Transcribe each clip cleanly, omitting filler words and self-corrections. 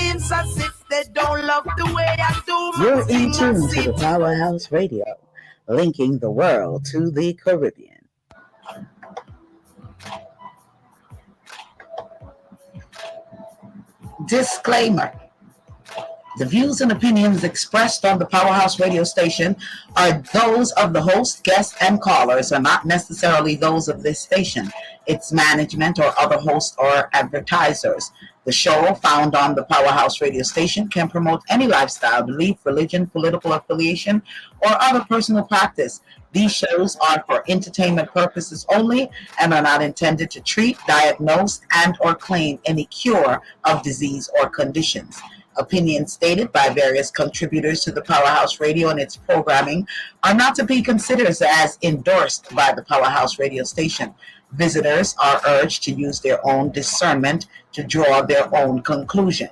seems as if they don't love the way I do. You're in tune to the Powerhouse Radio, linking the world to the Caribbean. Disclaimer. The views and opinions expressed on the Powerhouse radio station are those of the host, guests, and callers, are not necessarily those of this station, its management, or other hosts or advertisers. The show, found on the Powerhouse radio station, can promote any lifestyle, belief, religion, political affiliation, or other personal practice. These shows are for entertainment purposes only and are not intended to treat, diagnose, and or claim any cure of disease or conditions. Opinions stated by various contributors to the Powerhouse Radio and its programming are not to be considered as endorsed by the Powerhouse Radio station. Visitors are urged to use their own discernment to draw their own conclusion.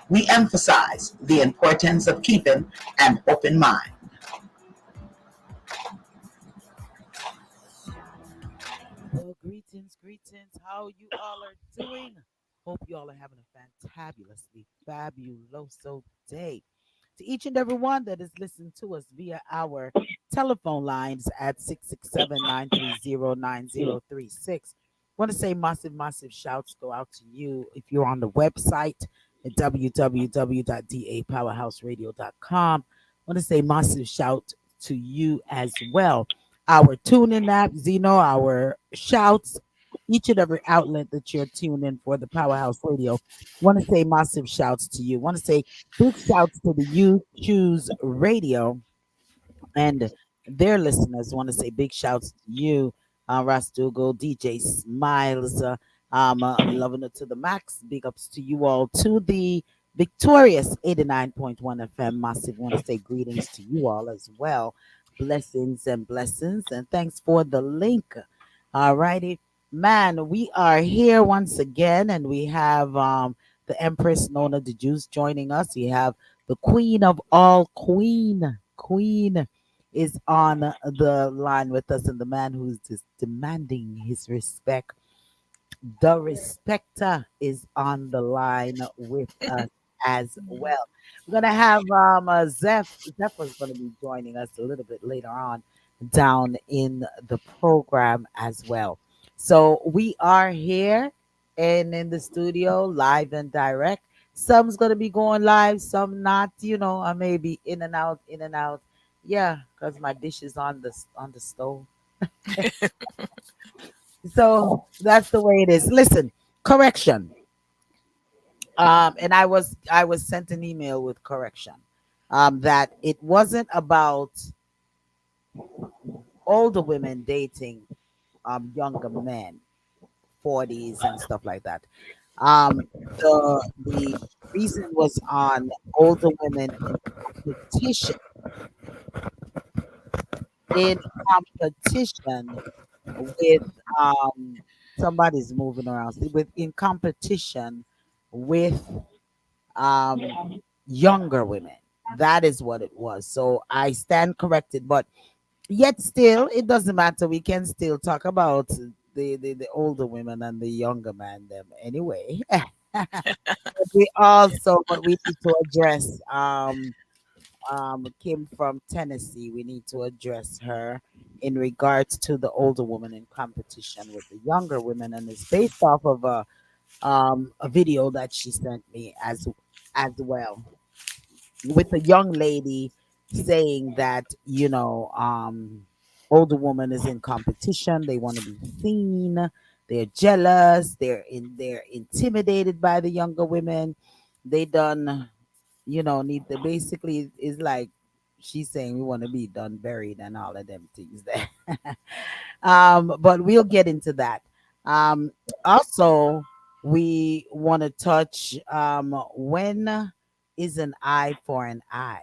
We emphasize the importance of keeping an open mind. Well, greetings. How you all are doing? Hope you all are having a fantabulously fabuloso day. To each and every one that is listening to us via our telephone lines at 667-930-9036. Want to say massive shouts go out to you if you're on the website at www.dapowerhouseradio.com. Want to say massive shout to you as well. Our tune-in app, Zeno, our shouts, each and every outlet that you're tuned in for the Powerhouse Radio. Want to say massive shouts to you. Want to say big shouts to the You Choose Radio and their listeners. Want to say big shouts to you, Ross Dougal, DJ Smiles, loving it to the max. Big ups to you all, to the victorious 89.1 FM. Massive want to say greetings to you all as well. Blessings, and thanks for the link. All righty, man, we are here once again, and we have the Empress Nona the Juice joining us. We have the Queen of all Queen is on the line with us, and the man who's just demanding his respect, Darespecta, is on the line with us as well. We're gonna have Zephyr's gonna be joining us a little bit later on down in the program as well. So we are here and in the studio, live and direct. Some's gonna be going live, some not. I may be in and out, in and out. Yeah, because my dish is on the stove. So that's the way it is. Listen, correction. And I was sent an email with correction. That it wasn't about older women dating younger men, 40s and stuff like that. The reason was on older women competition in competition with somebody's moving around with in competition with younger women. That is what it was. So I stand corrected, but yet still it doesn't matter. We can still talk about the older women and the younger man them anyway. But we need to address Kim from Tennessee. We need to address her in regards to the older woman in competition with the younger women, and it's based off of a video that she sent me as well, with a young lady saying that older woman is in competition. They want to be seen. They're jealous. They're intimidated by the younger women. They done need to basically is like she's saying we want to be done buried and all of them things there. But we'll get into that. Also, we want to touch when is an eye for an eye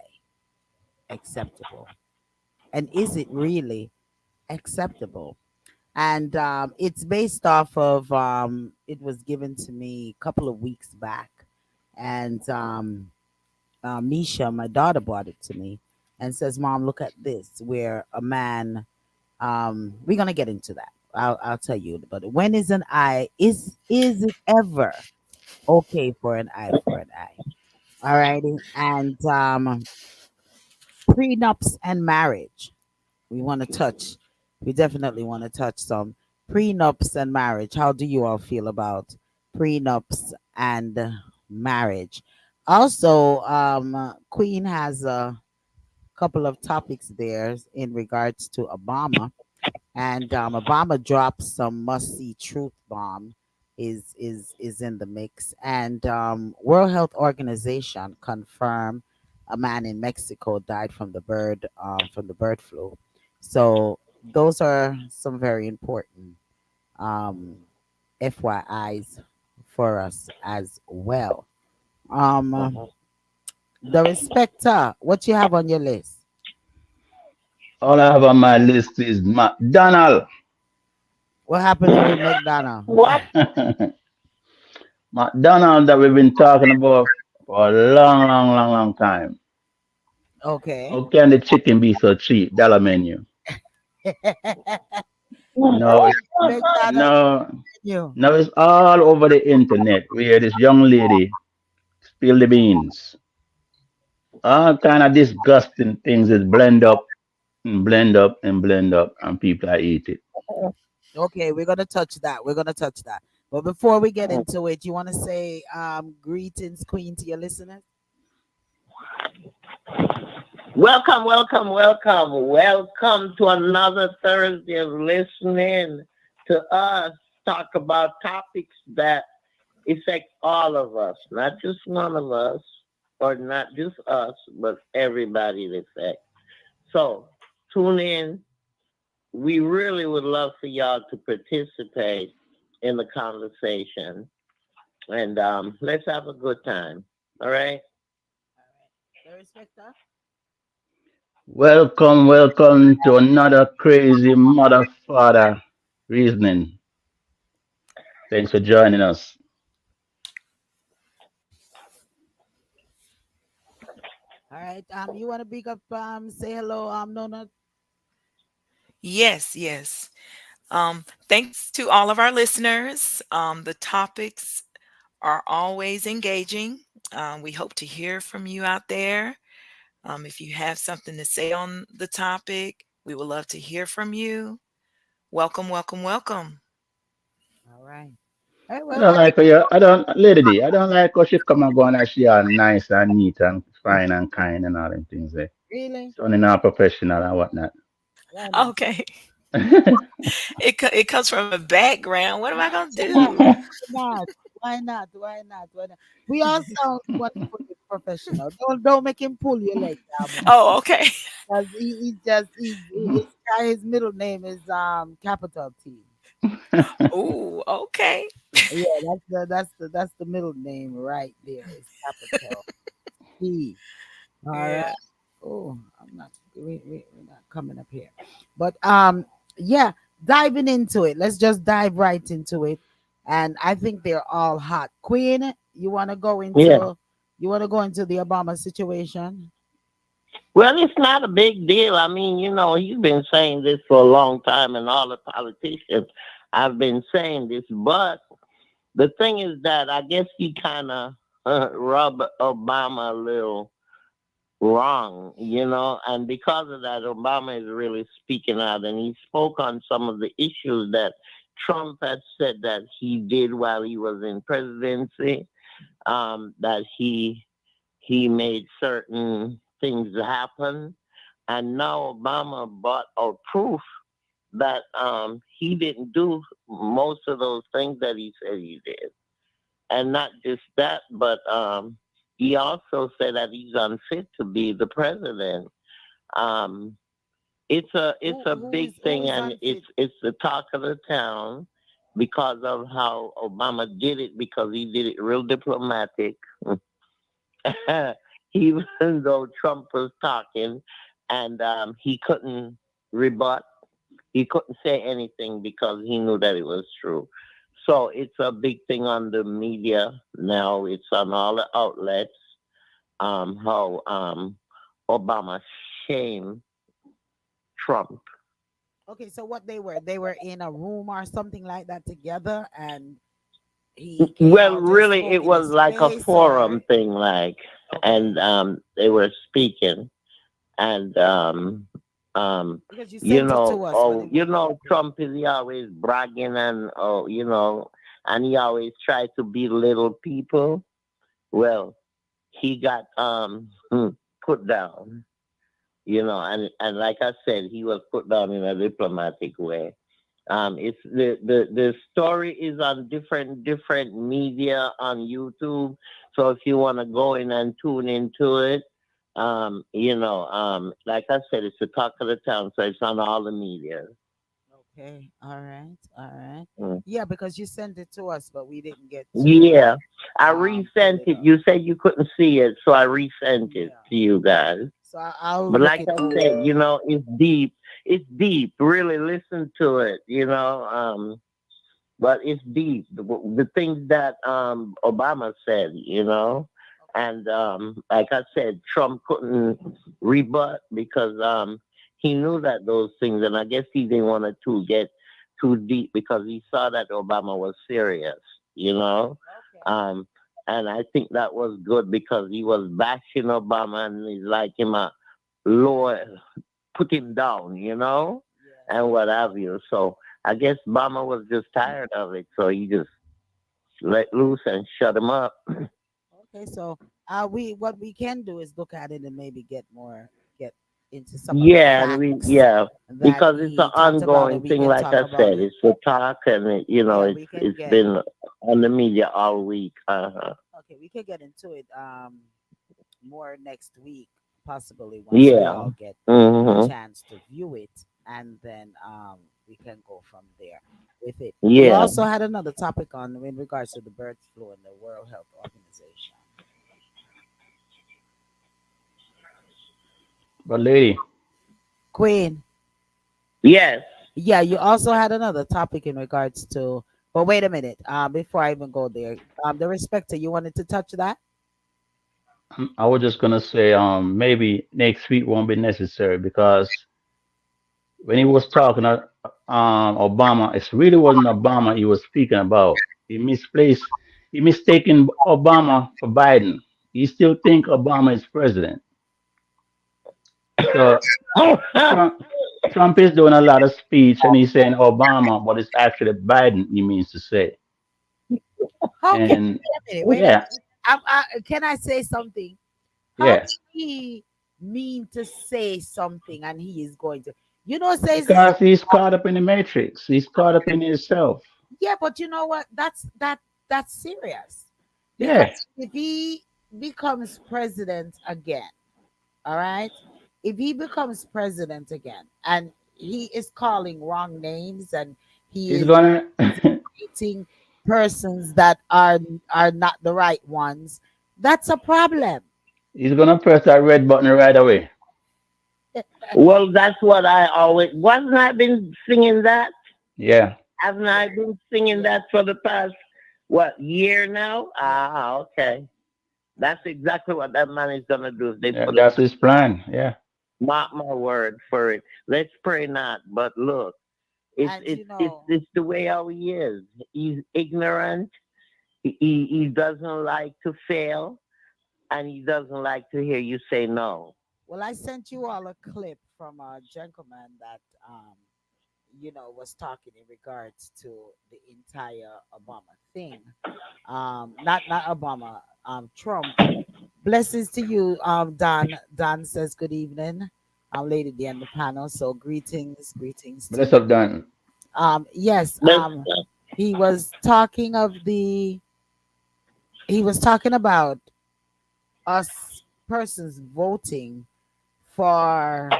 acceptable, and is it really acceptable? And it's based off of it was given to me a couple of weeks back, and Misha, my daughter, brought it to me and says, "Mom, look at this. Where a man, we're gonna get into that. I'll tell you. But when is it ever okay for an eye for an eye? All righty. And prenups and marriage. We want to touch, we definitely want to touch some prenups and marriage. How do you all feel about prenups and marriage? Also, Queen has a couple of topics there in regards to Obama, and Obama dropped some must see truth bomb is in the mix, and World Health Organization confirmed a man in Mexico died from the bird flu. So those are some very important um, FYIs for us as well. Um, the Respecter, what you have on your list? All I have on my list is McDonald. What happening with McDonald? What? McDonald that we've been talking about for a long, long, long, long time. Okay. How can the chicken be so cheap? Dollar menu. No, it's McDonald no, menu. no, it's all over the internet where this young lady spill the beans. All kind of disgusting things is blend up and blend up and blend up, and people are eat it. Okay, we're gonna touch that. We're gonna touch that. But before we get into it, you want to say greetings, Queen, to your listeners? Welcome, welcome, welcome. Welcome to another Thursday of listening to us talk about topics that affect all of us, not just one of us, or not just us, but everybody it affects. So tune in. We really would love for y'all to participate in the conversation, and let's have a good time. All right. The Respecter. Welcome, welcome to another crazy mother father reasoning. Thanks for joining us. All right. You want to big up? Say hello. No, no. Yes, yes. Thanks to all of our listeners. The topics are always engaging. We hope to hear from you out there. If you have something to say on the topic, we would love to hear from you. Welcome, welcome, welcome. All right. Hey, I well, don't like how I don't, Lady D, I don't like how she come and go and she are nice and neat and fine and kind and all them things there. really? Sounding all professional and whatnot. Why not? Okay. It comes from a background. What am I gonna Why not? do? Why not? Why not? Why not? Why not? We all sound wonderfully professional. Don't make him pull your leg down. Oh, okay. Because he just his middle name is capital T. Ooh, okay. Yeah, that's the middle name right there. Is capital T. All right. Yeah. Oh, I'm not. We're not coming up here, but yeah, diving into it. Let's just dive right into it, and I think they're all hot. Queen, you want to go Yeah. into the Obama situation? Well, it's not a big deal. I mean, he's been saying this for a long time, and all the politicians have been saying this. But the thing is that I guess he kind of rubbed Obama a little wrong, and because of that, Obama is really speaking out, and he spoke on some of the issues that Trump had said that he did while he was in presidency, that he made certain things happen. And now Obama brought out proof that he didn't do most of those things that he said he did. And not just that, but he also said that he's unfit to be the president. Um, it's a big Who thing, is and unfit? it's the talk of the town because of how Obama did it, because he did it real diplomatic. Even though Trump was talking, and he couldn't rebut, he couldn't say anything because he knew that it was true. So it's a big thing on the media now. It's on all the outlets. How Obama shamed Trump. Okay, so what they were in a room or something like that together, and he came Well, out and really, spoke it in was his like a face, or forum thing, like. Okay. and they were speaking, and Because you sent it to us when oh, it was open. Trump is always bragging, and oh, and he always tries to belittle people. Well, he got put down, and like I said, he was put down in a diplomatic way. It's the story is on different media on YouTube. So if you want to go in and tune into it, like I said, it's the talk of the town, so it's on all the media. Okay. All right. All right. Mm. Yeah, because you sent it to us, but we didn't get to Yeah, I pull resent it it. up. You said you couldn't see it, so I resent it Yeah. to you guys. So I'll But look like it I over. said, it's deep. It's deep. Really listen to it. But it's deep. The things that Obama said, Okay. and like I said, Trump couldn't rebut because he knew that those things, and I guess he didn't want to get too deep because he saw that Obama was serious, you know. Okay. Um, and I think that was good because he was bashing Obama and he's like him a lower, put him down, Yeah. and what have you. So I guess Obama was just tired of it, so he just let loose and shut him up. Okay. So we what we can do is look at it and maybe get into some of the Yeah, and facts that because it's an he talked about, and ongoing we thing. can Like talk I about said, it. it's a talk, and Yeah, it's we can it's get been on the media all week. okay. We can get into it more next week, possibly once we Yeah. all get a Mhm. chance to view it, and then we can go from there with it. You Yeah. also had another topic on in regards to the bird flu and the World Health Organization. But lady, Queen. Yes. Yeah, you also had another topic in regards to. But wait a minute. Before I even go there, the respecter, you wanted to touch that? I was just gonna say, maybe next week won't be necessary because when he was talking Obama, it really wasn't Obama he was speaking about. He mistaken Obama for Biden. He still think Obama is president. So Trump Trump is doing a lot of speech and he's saying Obama, but it's actually Biden he means to say. Okay, And wait a minute. Wait a yeah, minute. Can I say something? How yeah, can he mean to say something and he is going to? You know, says because he's caught up in the matrix. He's caught up in himself. yeah, but you know what? That's serious because Yeah, if he becomes president again, all right. If he becomes president again and he is calling wrong names and he he's is gonna designating persons that are not the right ones, that's a problem. he's gonna press that red button right away. Well, that's what I always wasn't. I been singing that. Yeah, Haven't I Yeah, been singing yeah, that for the past year now? yeah. Ah, okay. That's exactly what that man is gonna do if they yeah, put him. that's his plan. Yeah, Mark my word for it. Let's pray not. But look, it's And it's it's it's the way how he is. He's ignorant. He doesn't like to fail, and he doesn't like to hear you say no. well, I sent you all a clip from a gentleman that was talking in regards to the entire Obama thing. Not Obama, Trump. Blessings to you, Don. Don says good evening, lady there on the panel. So greetings to bless you. up, done. Yes, But he was talking of the. He was talking about us persons voting for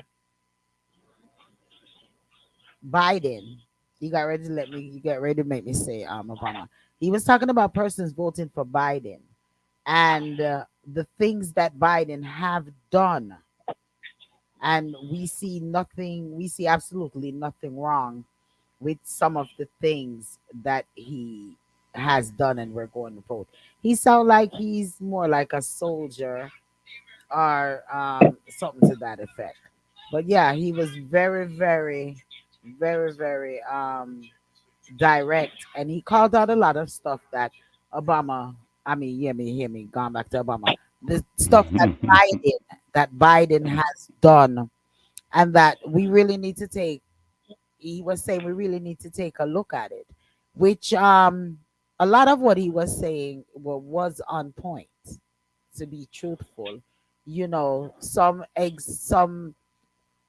Biden. You got ready to let me. You got ready to make me say, Obama. He was talking about persons voting for Biden and the things that Biden have done, and we see nothing. We see absolutely nothing wrong with some of the things that he has done, and we're going to vote. He sound like he's more like a soldier or something to that effect. But yeah, he was very direct, and he called out a lot of stuff that Obama. I mean, hear me, gone back to Obama. the stuff that Biden has done, and that we really need to take. He was saying we really need to take a look at it, which a lot of what he was saying was on point. To be truthful,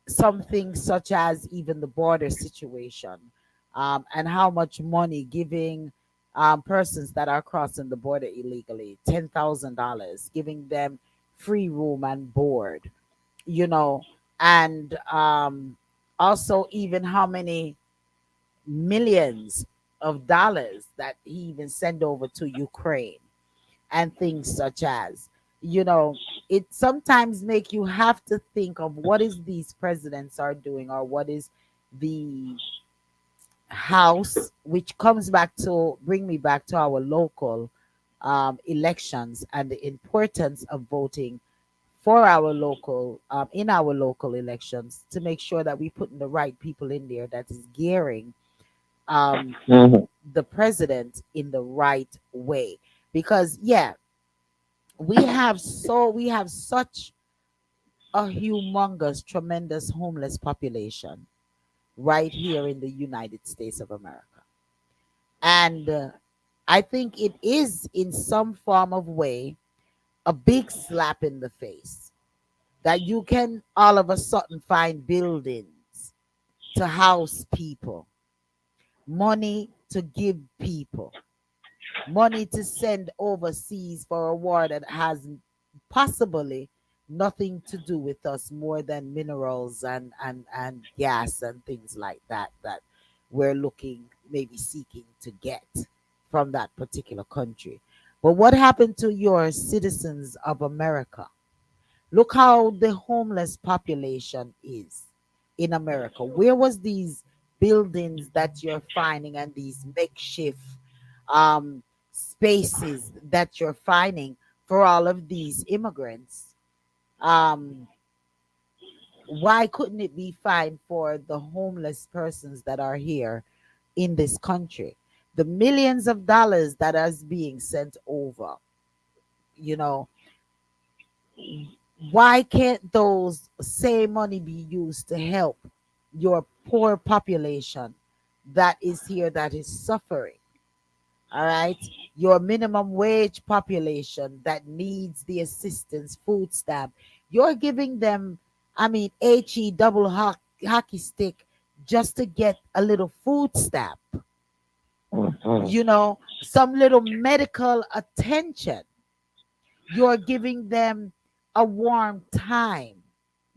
some things such as even the border situation, and how much money giving persons that are crossing the border illegally $10,000, giving them free room and board, you know, and also even how many millions of dollars that he even sent over to Ukraine, and things such as, you know it sometimes make you have to think of what is these presidents are doing, or what is the house, which comes back to bring me back to our local elections, and the importance of voting for our local in our local elections, to make sure that we putting the right people in there that is gearing um, Mhm. the president in the right way. Because yeah, we have such a humongous, tremendous homeless population right here in the United States of America. And I think it is, in some form of way, a big slap in the face that you can all of a sudden find buildings to house people, money to give people, money to send overseas for a war that has possibly nothing to do with us more than minerals and gas and things like that we're looking, maybe seeking to get from that particular country. But what happened to your citizens of America? Look how the homeless population is in America. Where was these buildings that you're finding, and these makeshift spaces that you're finding for all of these immigrants? Um, why couldn't it be fine for the homeless persons that are here in this country? The millions of dollars that is being sent over, you know, why can't those same money be used to help your poor population that is here, that is suffering? All right, your minimum wage population that needs the assistance, food stamp, you're giving them, I mean, hockey stick just to get a little food stamp, Mhm. some little medical attention. You're giving them a warm time.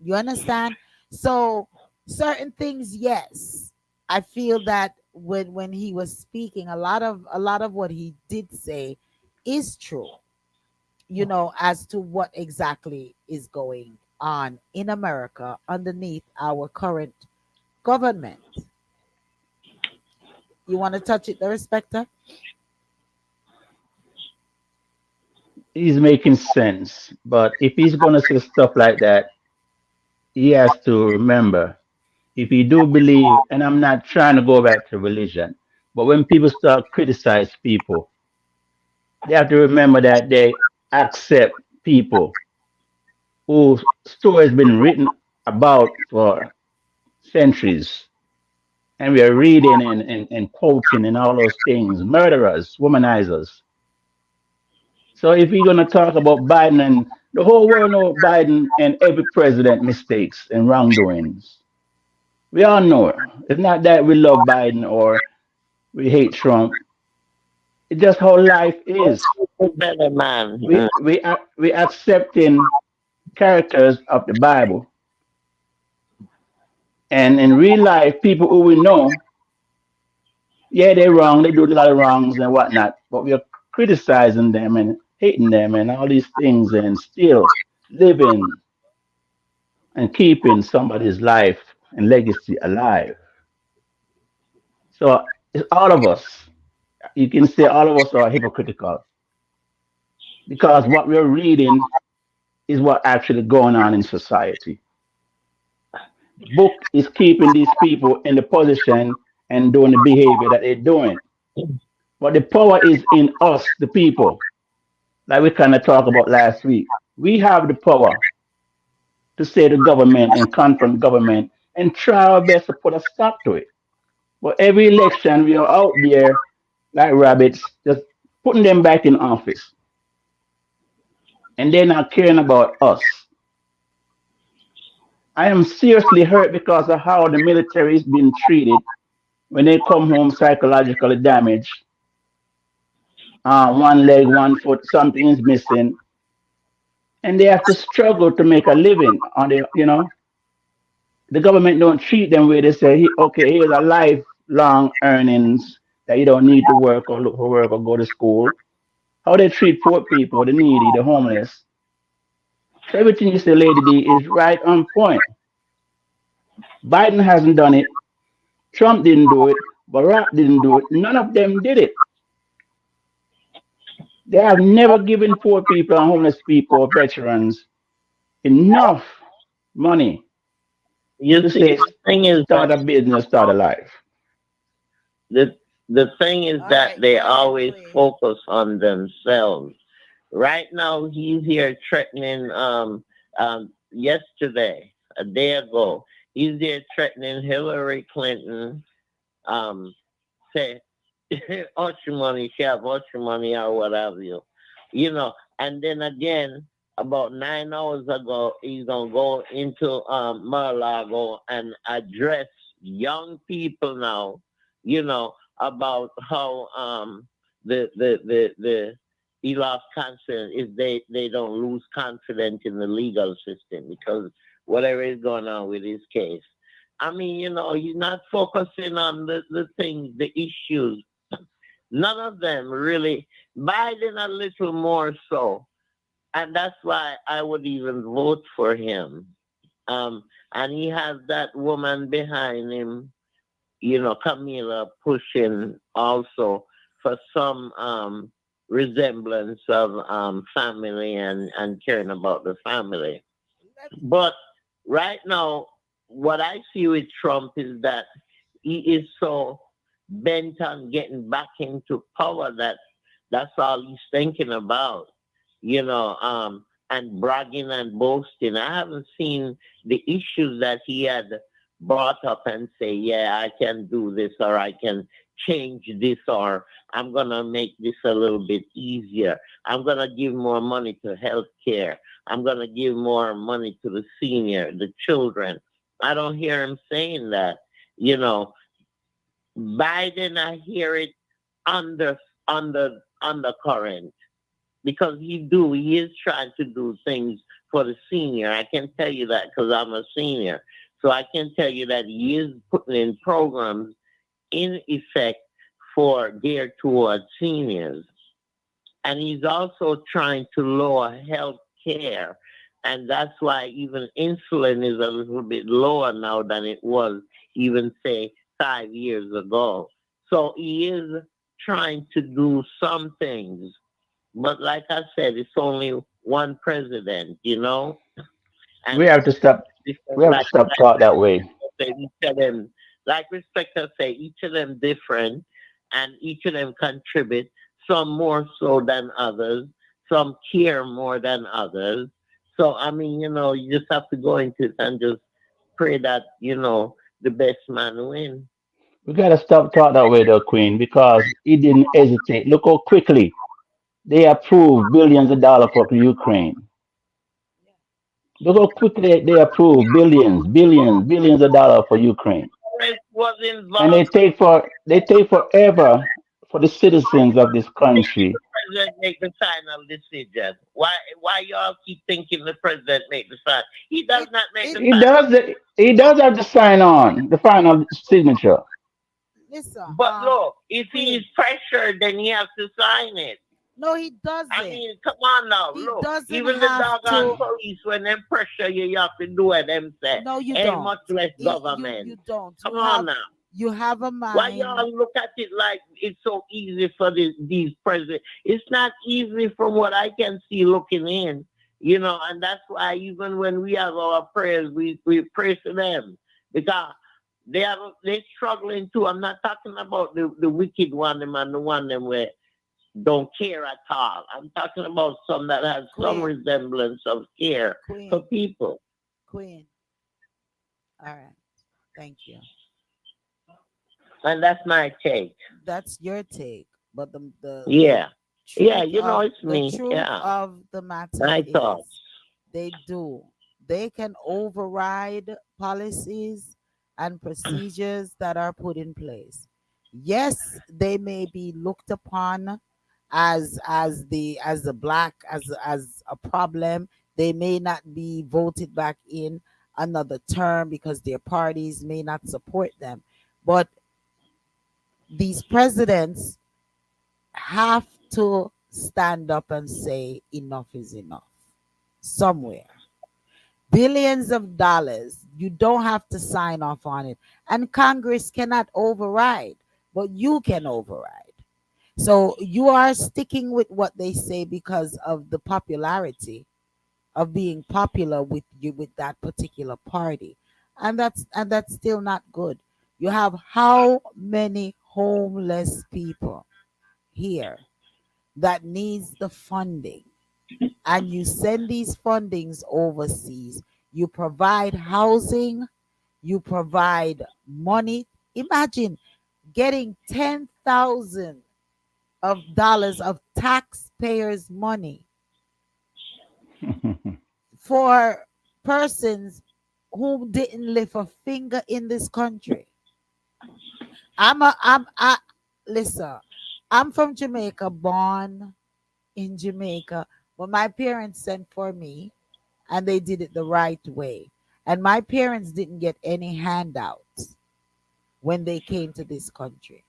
You understand? So certain things, yes. I feel that when he was speaking, a lot of what he did say is true, as to what exactly is going on in America underneath our current government. You want to touch it, the respecter? He's making sense. But if he's gonna say stuff like that, he has to remember, if you do believe, and I'm not trying to go back to religion, but when people start criticize people, they have to remember that they accept people whose story has been written about for centuries. And we are reading and quoting and all those things, murderers, womanizers. So if you're gonna talk about Biden, and the whole world know Biden and every president mistakes and wrongdoings. We all know it. It's not that we love Biden or we hate Trump. It's just how life is. Better man. We accepting characters of the Bible, and in real life, people who we know, yeah, they're wrong. They do a lot of wrongs and whatnot, but we are criticizing them and hating them and all these things, and still living and keeping somebody's life and legacy alive. So it's all of us. You can say all of us are hypocritical because what we're reading is what actually going on in society. The book is keeping these people in the position and doing the behavior that they're doing. But the power is in us, the people, like we kind of talked about last week. We have the power to say to government and confront government and try our best to put a stop to it. But every election, we are out there like rabbits, just putting them back in office, and they're not caring about us. I am seriously hurt because of how the military is being treated when they come home psychologically damaged. One leg, one foot, something is missing, and they have to struggle to make a living. On the government don't treat them where they say, okay, here's a lifelong earnings that you don't need to work or look for work or go to school. How they treat poor people, the needy, the homeless. So everything you say, Lady D, is right on point. Biden hasn't done it. Trump didn't do it. Barack didn't do it. None of them did it. They have never given poor people and homeless people, veterans, enough money You to see, say, the thing is start that a business, start a life. the the thing is All that right, they go ahead, always Queen. focus on themselves. Right now, he's here threatening. Yesterday, a day ago, he's there threatening Hillary Clinton. Um, say, Usher money, she have Usher money or what have you. You know, and then again, about 9 hours ago, he's gonna go into Mar-a-Lago and address young people now. You know about how the he lost confidence if they don't lose confidence in the legal system because whatever is going on with his case. I mean, he's not focusing on the things, the issues. None of them really. Biden a little more so, and that's why I would even vote for him. And he has that woman behind him, Camila pushing also for some resemblance of family and caring about the family. But right now, what I see with Trump is that he is so bent on getting back into power that that's all he's thinking about, and bragging and boasting. I haven't seen the issues that he had brought up and say, yeah, I can do this or I can change this or I'm going to make this a little bit easier. I'm going to give more money to health care. I'm going to give more money to the senior, the children. I don't hear him saying that. Biden, I hear it under undercurrent because he is trying to do things for the senior. I can tell you that because I'm a senior. So I can tell you that he is putting in programs in effect for geared towards seniors. And he's also trying to lower health care. And that's why even insulin is a little bit lower now than it was even, say, 5 years ago. So he is trying to do some things. But like I said, it's only one president. We And have to stop. We different, have to stop talk that way. each of them, like Respecter say, each of them different and each of them contribute, some more so than others, some care more than others. So, I mean, you just have to go into it and just pray that, the best man win. We gotta stop talk that way, though, Queen, because he didn't hesitate. Look how quickly they approved billions of dollars for Ukraine. Look how quickly they approve billions of dollars for Ukraine, Was and involved. they take forever for the citizens of this country. President make the final decision. Why y'all keep thinking the president make the final? He does It not make it the final. He does have to sign on the final signature. listen, But look, if he's Queen. pressured, then he has to sign it. No, he I doesn't. mean, come on now, He look. doesn't Even the have doggone to. police, when they pressure you, you have to do it. Them say, No, you ain't don't. much less You government. don't. Come on now. You have a Why mind. y'all look at it like it's so easy for these presidents? It's not easy from what I can see looking in, and that's why even when we have our prayers, we pray to them because they're struggling too. I'm not talking about the wicked one them and the one them where don't care at all. I'm talking about some that have some Queen, resemblance of care for Queen, people. Queen. All right. Thank you. And that's my take. That's your take, but the Yeah. Yeah, truth you know of it's me. Yeah. the matter My thoughts. is they do. They can override policies and procedures that are put in place. Yes, they may be looked upon as the black as a problem. They may not be voted back in another term because their parties may not support them. But these presidents have to stand up and say enough is enough somewhere. Billions of dollars, you don't have to sign off on it. And Congress cannot override, but you can override. So you are sticking with what they say because of the popularity of being popular with you with that particular party. And that's still not good. You have how many homeless people here that needs the funding, and you send these fundings overseas. You provide housing, you provide money. Imagine getting 10,000 of dollars of taxpayers money for persons who didn't lift a finger in this country. I listen, I'm from Jamaica, born in Jamaica, but my parents sent for me and they did it the right way. And my parents didn't get any handouts when they came to this country.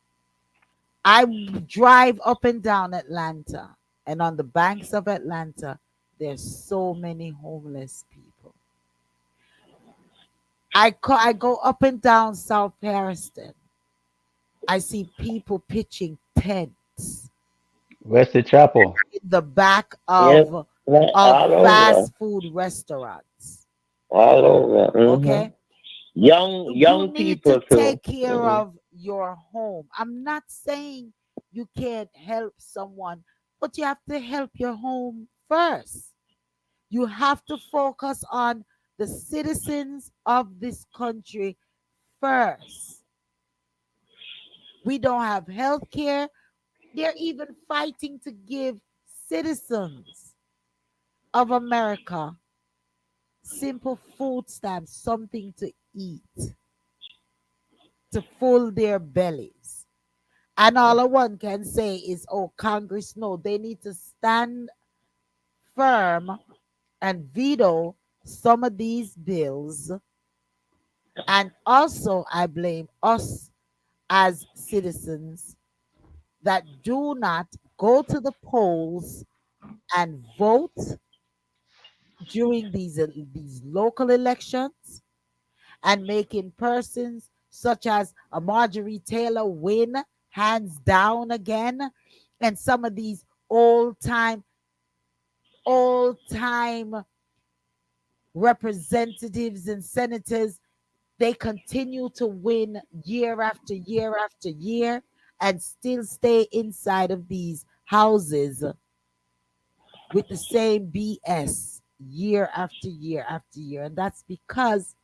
I drive up and down Atlanta, and on the banks of Atlanta, there's so many homeless people. I go up and down South Harrison. I see people pitching tents Wesley Chapel. in the back Yep. of All over. fast food restaurants. All over. Okay, you Young need to people too. take care of your home. I'm not saying you can't help someone, but you have to help your home first. You have to focus on the citizens of this country first. We don't have health care. They're even fighting to give citizens of America simple food stamps, something to eat, to fill their bellies. And all one can say is, oh, Congress, no, they need to stand firm and veto some of these bills. And also, I blame us as citizens that do not go to the polls and vote during these local elections, and making persons such as a Marjorie Taylor win hands down again, and some of these old time representatives and senators, they continue to win year after year after year and still stay inside of these houses with the same BS year after year after year. And that's because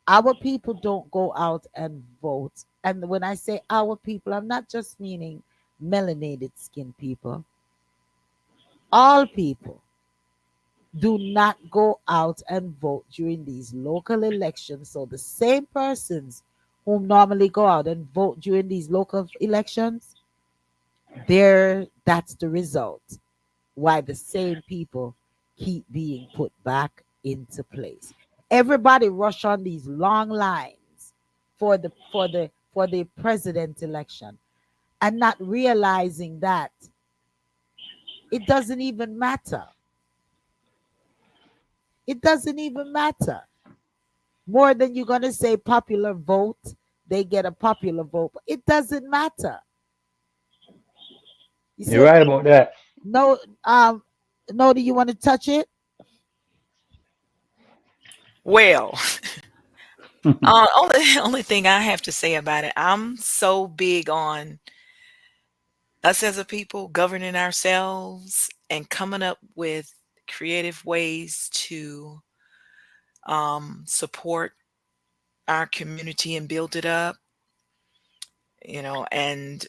our people don't go out and vote. And when I say our people, I'm not just meaning melanated skin people. All people do not go out and vote during these local elections. So the same persons who normally go out and vote during these local elections, there that's the result. Why the same people keep being put back into place. Everybody rush on these long lines for the president election, and not realizing that it doesn't even matter. It doesn't even matter. More than you're gonna say popular vote, they get a popular vote. But it doesn't matter. You You're see, right about that. no, no. Do you want to touch it? Well, only only thing I have to say about it, I'm so big on us as a people governing ourselves and coming up with creative ways to support our community and build it up, and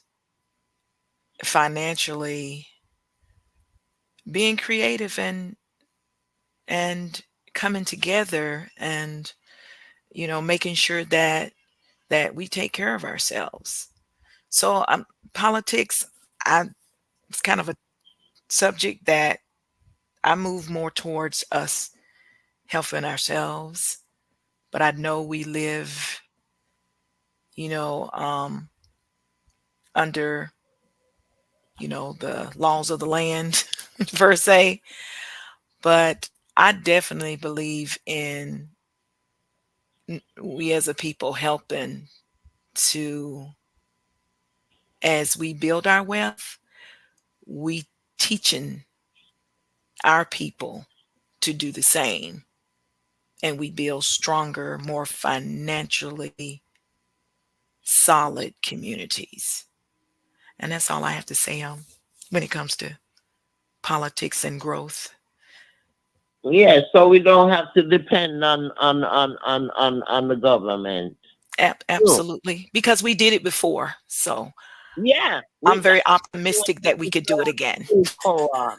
financially being creative and coming together and making sure that we take care of ourselves. So politics, I it's kind of a subject that I move more towards us helping ourselves, but I know we live, you know, um, under, the laws of the land per se. But I definitely believe in we as a people helping to, as we build our wealth, we teaching our people to do the same, and we build stronger, more financially solid communities. And that's all I have to say when it comes to politics and growth. Yeah, so we don't have to depend on the government. True. Absolutely, because we did it before. So Yeah, I'm we very when optimistic they that we used could to do it have again. the food co-op.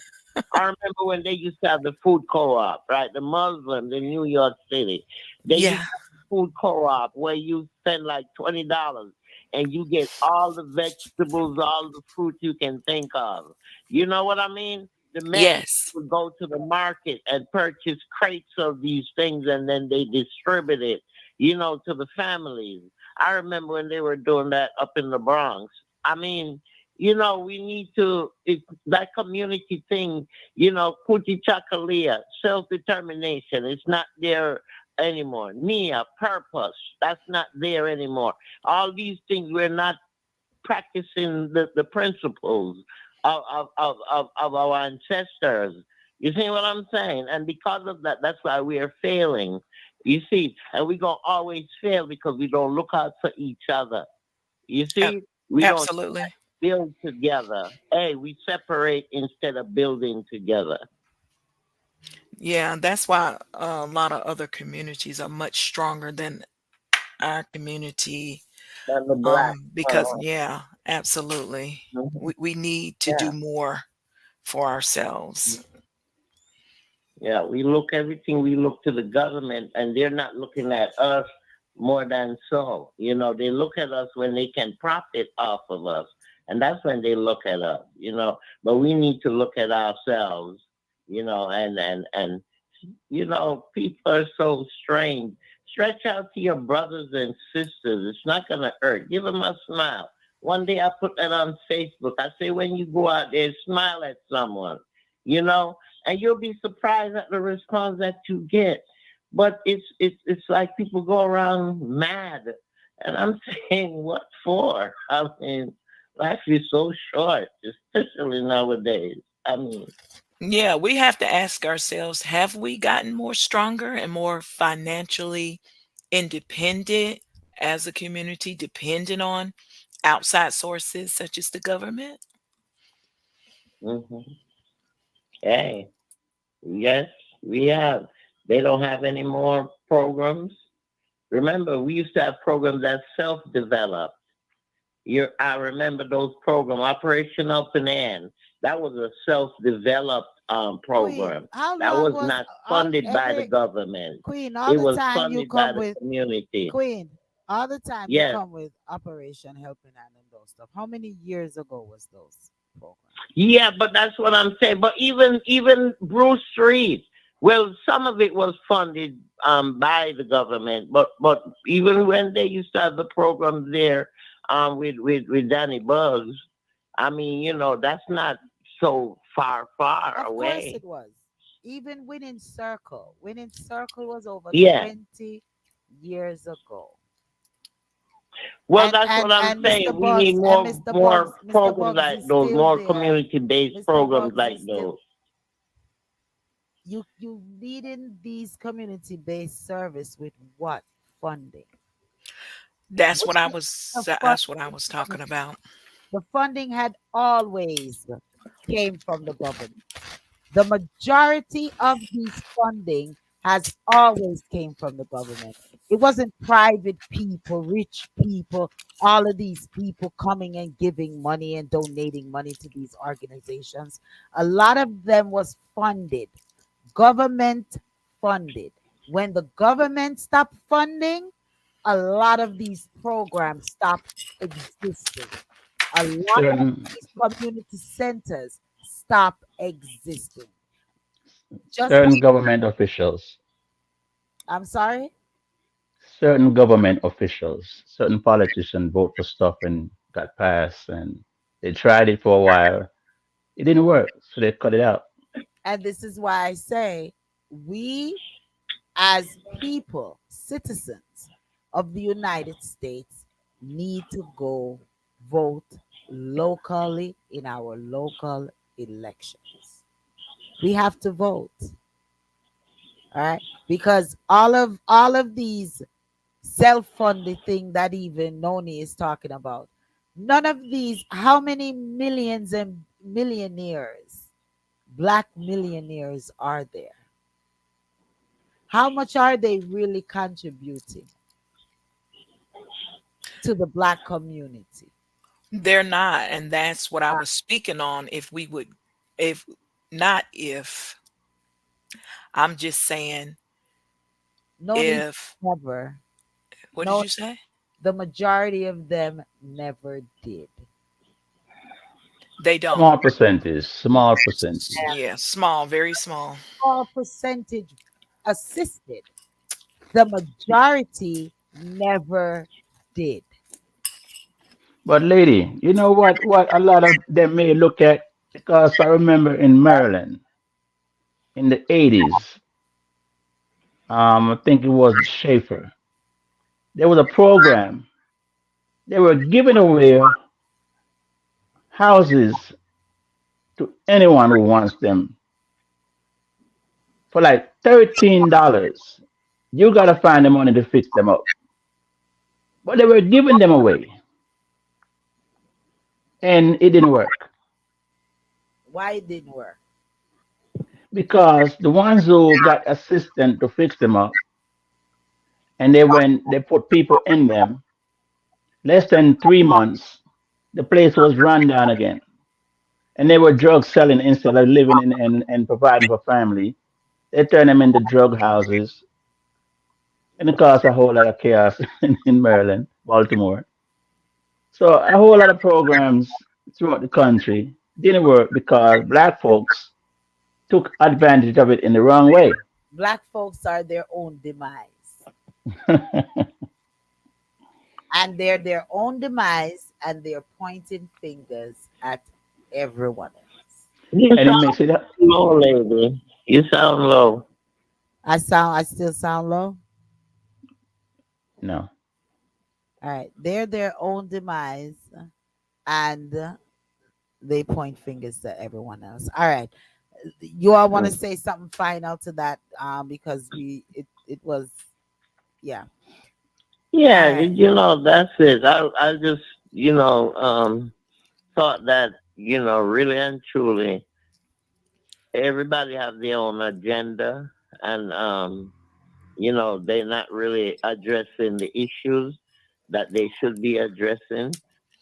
I remember when they used to have the food co-op, right? The Muslims in New York City. They used Yeah. to have the food co-op where you spend like $20 and you get all the vegetables, all the fruit you can think of. You know what I mean? The men Yes. would go to the market and purchase crates of these things and then they distribute it, to the families. I remember when they were doing that up in the Bronx. I mean, we need to, that community thing, Kuti Chakalia, self determination, it's not there anymore. Nia, purpose, that's not there anymore. All these things, we're not practicing the principles of our ancestors. You see what I'm saying? And because of that, that's why we are failing. You see, and we're going to always fail because we don't look out for each other. You Ab- see, we don't Absolutely. build together. Hey, we separate instead of building together. Yeah, that's why a lot of other communities are much stronger than our community. Than the black. Because yeah, absolutely. Mhm. We need to do Yeah. more for ourselves. Yeah, we look to the government and they're not looking at us more than so. They look at us when they can profit off of us. And that's when they look at us. But we need to look at ourselves, and people are so strange. Stretch out to your brothers and sisters. It's not gonna hurt. Give them a smile. One day I put that on Facebook. I say when you go out there, smile at someone, you know, and you'll be surprised at the response that you get. But it's like people go around mad, and I'm saying, what for? I mean, life is so short, especially nowadays. I mean, Yeah, we have to ask ourselves, have we gotten more stronger and more financially independent as a community, dependent on outside sources such as the government? mhm. Hey. Yes, we have. They don't have any more programs. Remember, we used to have programs that self-developed. I remember those programs, Operation Open End. That was a self-developed Queen, program. how That long was was not funded by the every government. Queen, all It the was time you funded by come the with community. Queen, all the time you Yes. come with Operation Helping Hand and those stuff. How many years ago was those programs? Yeah, but that's what I'm saying. But even Bruce Street, well, some of it was funded by the government, but even when they used to have the program there with Danny Bugs, I mean, that's not so far Of course away. it was. Even Winning Circle. Winning Circle was over Yeah. 20 years ago. Well, And that's what and I'm and saying. Mr. We need Bugs and more Mr. Bugs, more Mr. programs Bugs like is those, still more there. community based Mr. programs Bugs like is still those. you needing these community based service with what funding? That's Which what I means was the that's what I funding was coming talking about. The funding had always came from the government. The majority of these funding has always came from the government. It wasn't private people, rich people, all of these people coming and giving money and donating money to these organizations. A lot of them was funded, government funded. When the government stopped funding, a lot of these programs stopped existing. A lot of Certain these community centers stop existing. Just certain like, government officials, I'm sorry, certain politicians vote for stuff and got passed, and they tried it for a while. It didn't work, so they cut it out. and this is why I say we as people, citizens of the United States, need to go vote locally in our local elections. We have to vote, all right? Because all of these self-funded thing that even Noni is talking about, none of these, how many millions and millionaires, black millionaires are there? How much are they really contributing to the black community? They're not, and that's what I Uh, was speaking on. If we would, if not, if I'm just saying, no need, if never. what did No, you say? the majority of them never did. They don't. Small percentage, small percentage. Yeah, small, very small. Small percentage assisted. The majority never did. But lady, you know what a lot of them may look at, because I remember in Maryland in the 80s, I think it was Schaefer. There was a program. They were giving away houses to anyone who wants them for like $13. You gotta find the money to fix them up. But they were giving them away, and it didn't work Why it didn't work? because the ones who got assistant to fix them up, and they put people in them, less than 3 months, the place was run down again, and they were drug selling instead of living in and providing for family. They turned them into drug houses, and it caused a whole lot of chaos in Maryland, Baltimore. So a whole lot of programs throughout the country didn't work because black folks took advantage of it in the wrong way. Black folks are their own demise. And they're their own demise and they're pointing fingers at everyone else. You And it sound makes it low, lady. You sound low. I still sound low. no. All right. They're their own demise and they point fingers to everyone else. All right. You all want to say something final to that? Because it was, yeah. Yeah, All right. that's it. I just, thought that, really and truly, everybody have their own agenda, and they're not really addressing the issues that they should be addressing.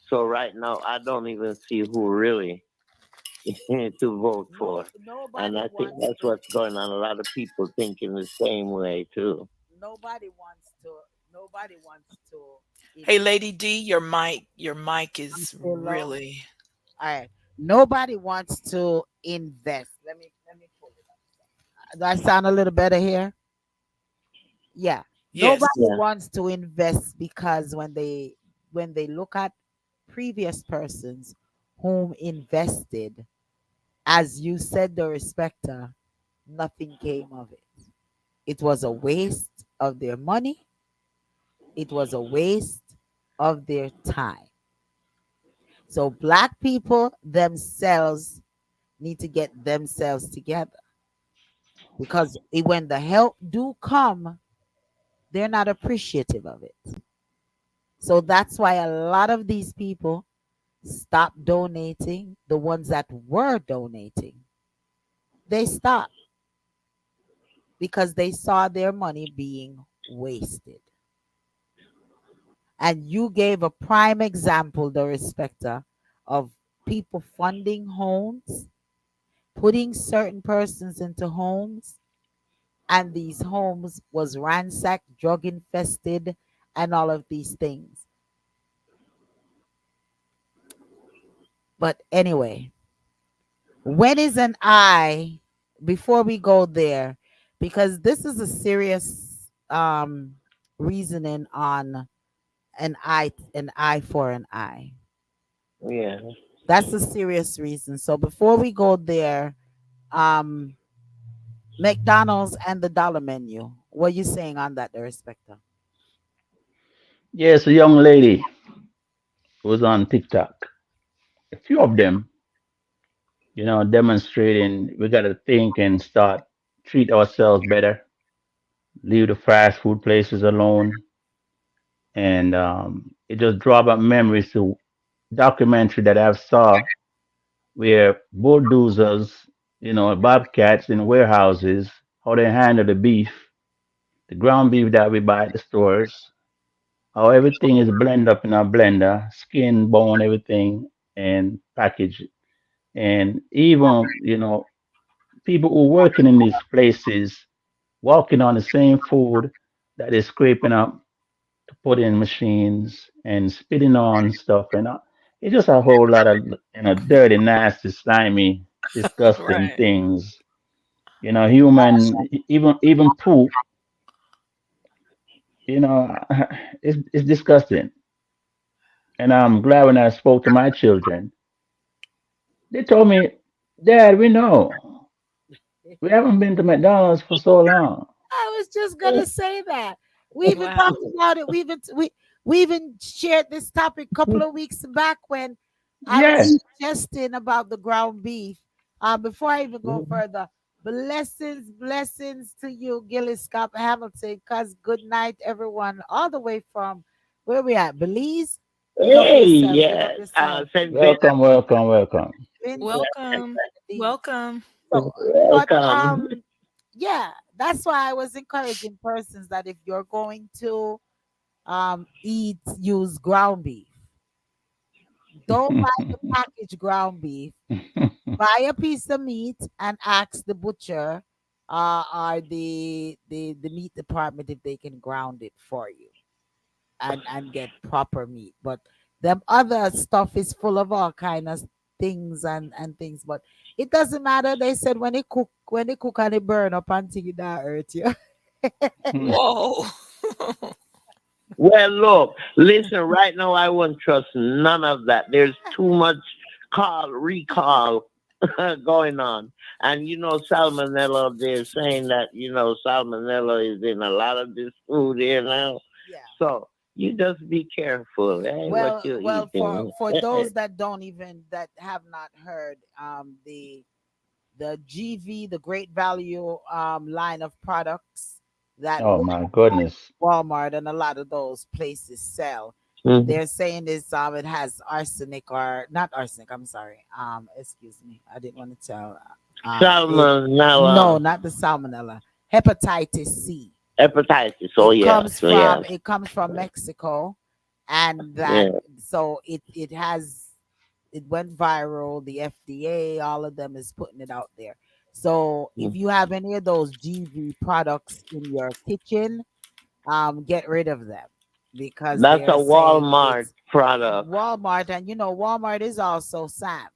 So right now, I don't even see who really to vote No, for, and nobody I think wants that's to. what's going on. A lot of people thinking the same way too. Nobody wants to. Nobody wants to. Hey, In, Lady D, your mic I'm is still low. really. All right. Nobody wants to invest. Let me pull it up. Do I sound a little better here? Yeah. Yes. Nobody Yeah. wants to invest because when they look at previous persons whom invested, as you said, the respecter, nothing came of it. It was a waste of their money. It was a waste of their time. So black people themselves need to get themselves together because when the help do come, they're not appreciative of it. So that's why a lot of these people stopped donating. The ones that were donating, they stopped because they saw their money being wasted. And you gave a prime example, the respecter, of people funding homes, putting certain persons into homes, and these homes was ransacked, drug infested, and all of these things. But anyway, when is an eye, before we go there, because this is a serious reasoning on an eye for an eye. Yeah. That's a serious reason. So before we go there, um McDonald's and the dollar menu. What are you saying on that, the respecter? Yes, a young lady was on TikTok. A few of them, demonstrating we got to think and start treat ourselves better, leave the fast food places alone, and it just brought back memories to documentary that I've saw where bulldozers, bobcats in warehouses, how they handle the beef, the ground beef that we buy at the stores, how everything is blended up in a blender, skin, bone, everything, and packaged. And even, people who working in these places walking on the same food that they're scraping up to put in machines and spitting on stuff. And it's just a whole lot of, dirty, nasty, slimy, disgusting Right. things. Human, even poop, you know, it's disgusting. And I'm glad when I spoke to my children, they told me, Dad, we know. We haven't been to McDonald's for so long. I was just gonna say that. We even talked Wow. about it. We even shared this topic a couple of weeks back when I was Yeah. suggesting about the ground beef. Before I even go further, blessings to you, Gillis Scott Hamilton. Cause good night, everyone, all the way from where we at, Belize. Big up Hey, yourself. Big up yes. yourself. Saint Welcome, welcome, welcome. Vincent, Welcome. indeed. Welcome. So, but welcome. yeah, that's why I was encouraging persons that if you're going to eat, use ground beef. Don't buy the packaged ground beef. Buy a piece of meat and ask the butcher or the meat department if they can ground it for you and get proper meat. But them other stuff is full of all kind of things and things. But it doesn't matter. They said when they cook and they burn up until it don't hurt you. Whoa. Well, look, listen, right now I won't trust none of that. There's too much recall going on. And salmonella, they're saying that, salmonella is in a lot of this food here now. Yeah. So you just be careful, what you're Well, for eating. those that don't even that have not heard, the GV, the Great Value line of products that Oh my goodness. Walmart and a lot of those places sell. Mhm. They're saying this it has arsenic or not arsenic, I'm sorry. Excuse me. I didn't want to tell it no, Salmonella, not the salmonella. Hepatitis C. hepatitis. Oh, It yeah. comes So, yeah. from Mexico, and that Yeah. so it went viral. The FDA, all of them is putting it out there. So if you have any of those GV products in your kitchen, get rid of them because That's a they're saying Walmart it's product. Walmart, and Walmart is also Sam's.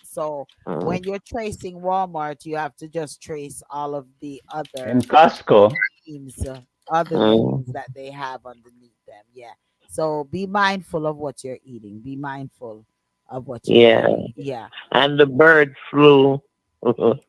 So Mm. when you're tracing Walmart, you have to just trace all of the In other Costco. names, other names Mm. that they have underneath them. Yeah. So be mindful of what you're eating. Be mindful of what you're Yeah. eating. Yeah. And the bird flu.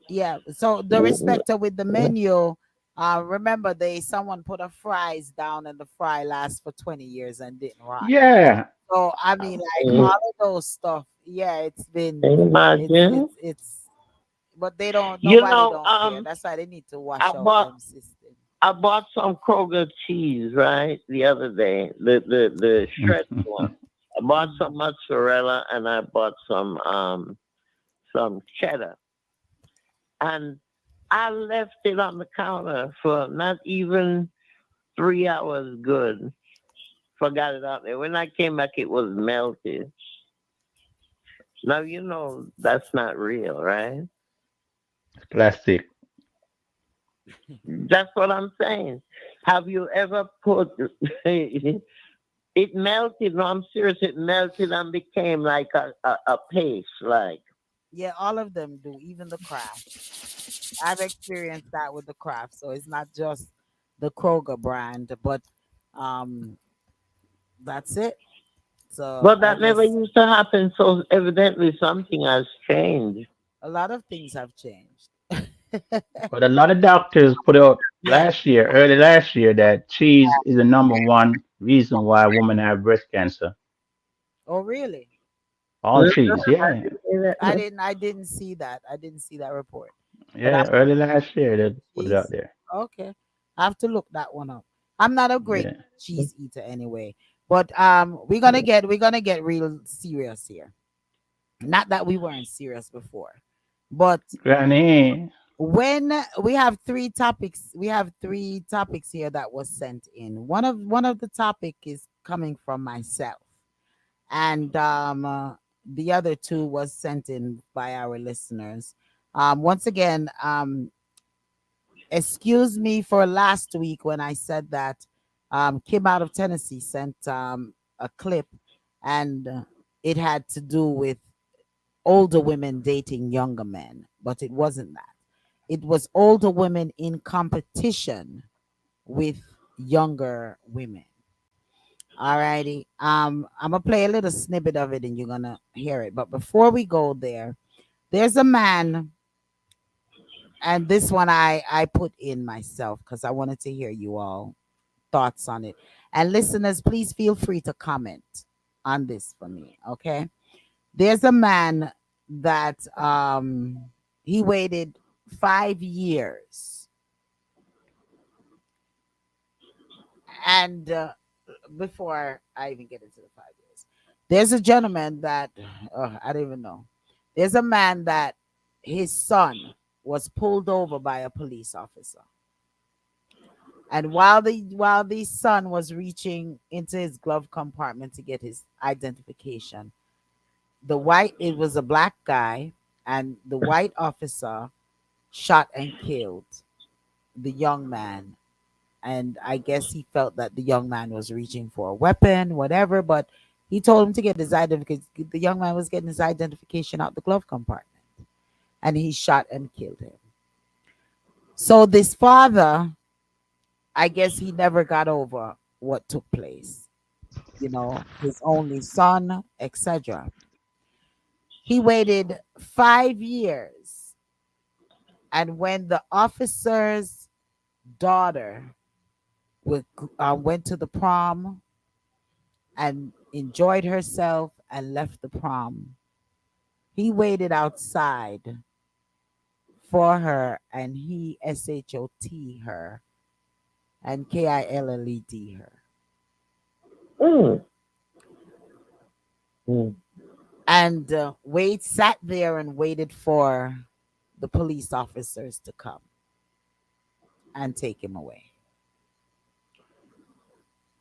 Yeah. So the respecter with the menu, remember someone put a fries down and the fry lasts for 20 years and didn't rot. Yeah. So I mean like all Mm. of those stuff, yeah, it's been Imagine. it's but You nobody know, don't care. That's why they need to I wash out bought them system. I bought some Kroger cheese, right, the other day. The shredded one. bought Mhm. some mozzarella and I bought some cheddar, and I left it on the counter for not even 3 hours. Good, forgot it out there. When I came back, it was melted. Now you know that's not real, right? Plastic. That's what I'm saying. Have you ever put it melted? No, I'm serious. It melted and became like a paste. Like, Yeah, all of them do, even the craft. I've experienced that with the craft, so it's not just the Kroger brand, but um, that's it. So but I that never guess used to happen. So evidently something has changed. a lot of things have changed. But a lot of doctors put out Yeah. early last year, that cheese is the number one reason why women have breast cancer. Oh, really? All cheese, yeah. I didn't see that. I didn't see that report. But Yeah, early last year they put it out cheese. there. Okay. I have to look that one up. I'm not a great Yeah. cheese eater anyway. But we're gonna get real serious here. Not that we weren't serious before. But Granny. when we have three topics here that was sent in. One of the topic is coming from myself. And the other two was sent in by our listeners. Once again, excuse me for last week when I said that Kim out of Tennessee sent a clip, and it had to do with older women dating younger men, but it wasn't that. It was older women in competition with younger women. Alrighty. I'm gonna play a little snippet of it and you're gonna hear it. But before we go there, there's a man, and this one I put in myself because I wanted to hear you all thoughts on it. And listeners, please feel free to comment on this for me. Okay. There's a man that he waited 5 years, and before I even get into the 5 years, there's a gentleman that I don't even know. There's a man that his son was pulled over by a police officer, and while the son was reaching into his glove compartment to get his identification, it was a black guy, and the white officer shot and killed the young man. And I guess he felt that the young man was reaching for a weapon, whatever, but he told him to get his identification. The young man was getting his identification out the glove compartment, and he shot and killed him. So this father, I guess he never got over what took place, his only son, etc. He waited 5 years, and when the officer's daughter went to the prom and enjoyed herself and left the prom, he waited outside for her, and he SHOT her and KILLED her. Mm, mm. And Wade sat there and waited for the police officers to come and take him away.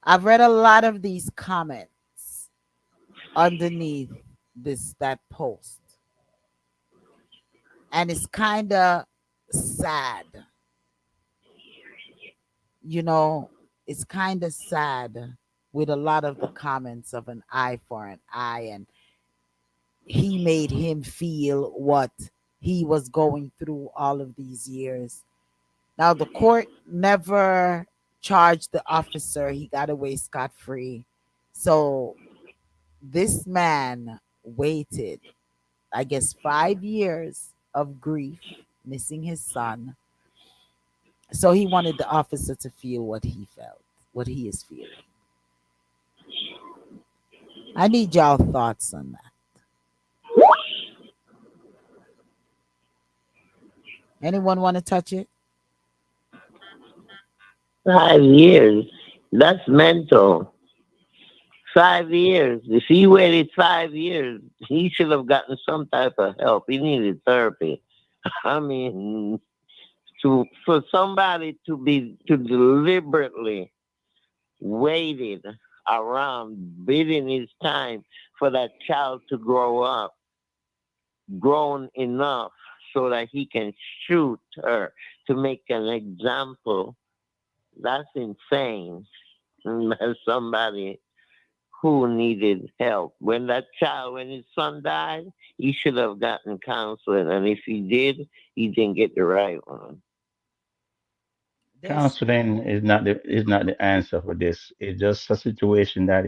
I've read a lot of these comments underneath that post, and it's kind of sad. You know, it's kind of sad with a lot of the comments of an eye for an eye, and he made him feel what he was going through all of these years. Now, the court never charged the officer, he got away scot free. So, this man waited, I guess, 5 years of grief, missing his son. So, he wanted the officer to feel what he felt, what he is feeling. I need y'all thoughts on that. Anyone want to touch it? 5 years. That's mental. 5 years. If he waited 5 years, he should have gotten some type of help. He needed therapy. I mean, to for somebody to deliberately waited around, bidding his time for that child to grow up, grown enough so that he can shoot her to make an example. That's insane. And that's somebody who needed help. When his son died, he should have gotten counseling. And if he did, he didn't get the right one. There's Counseling is not the answer for this. It's just a situation that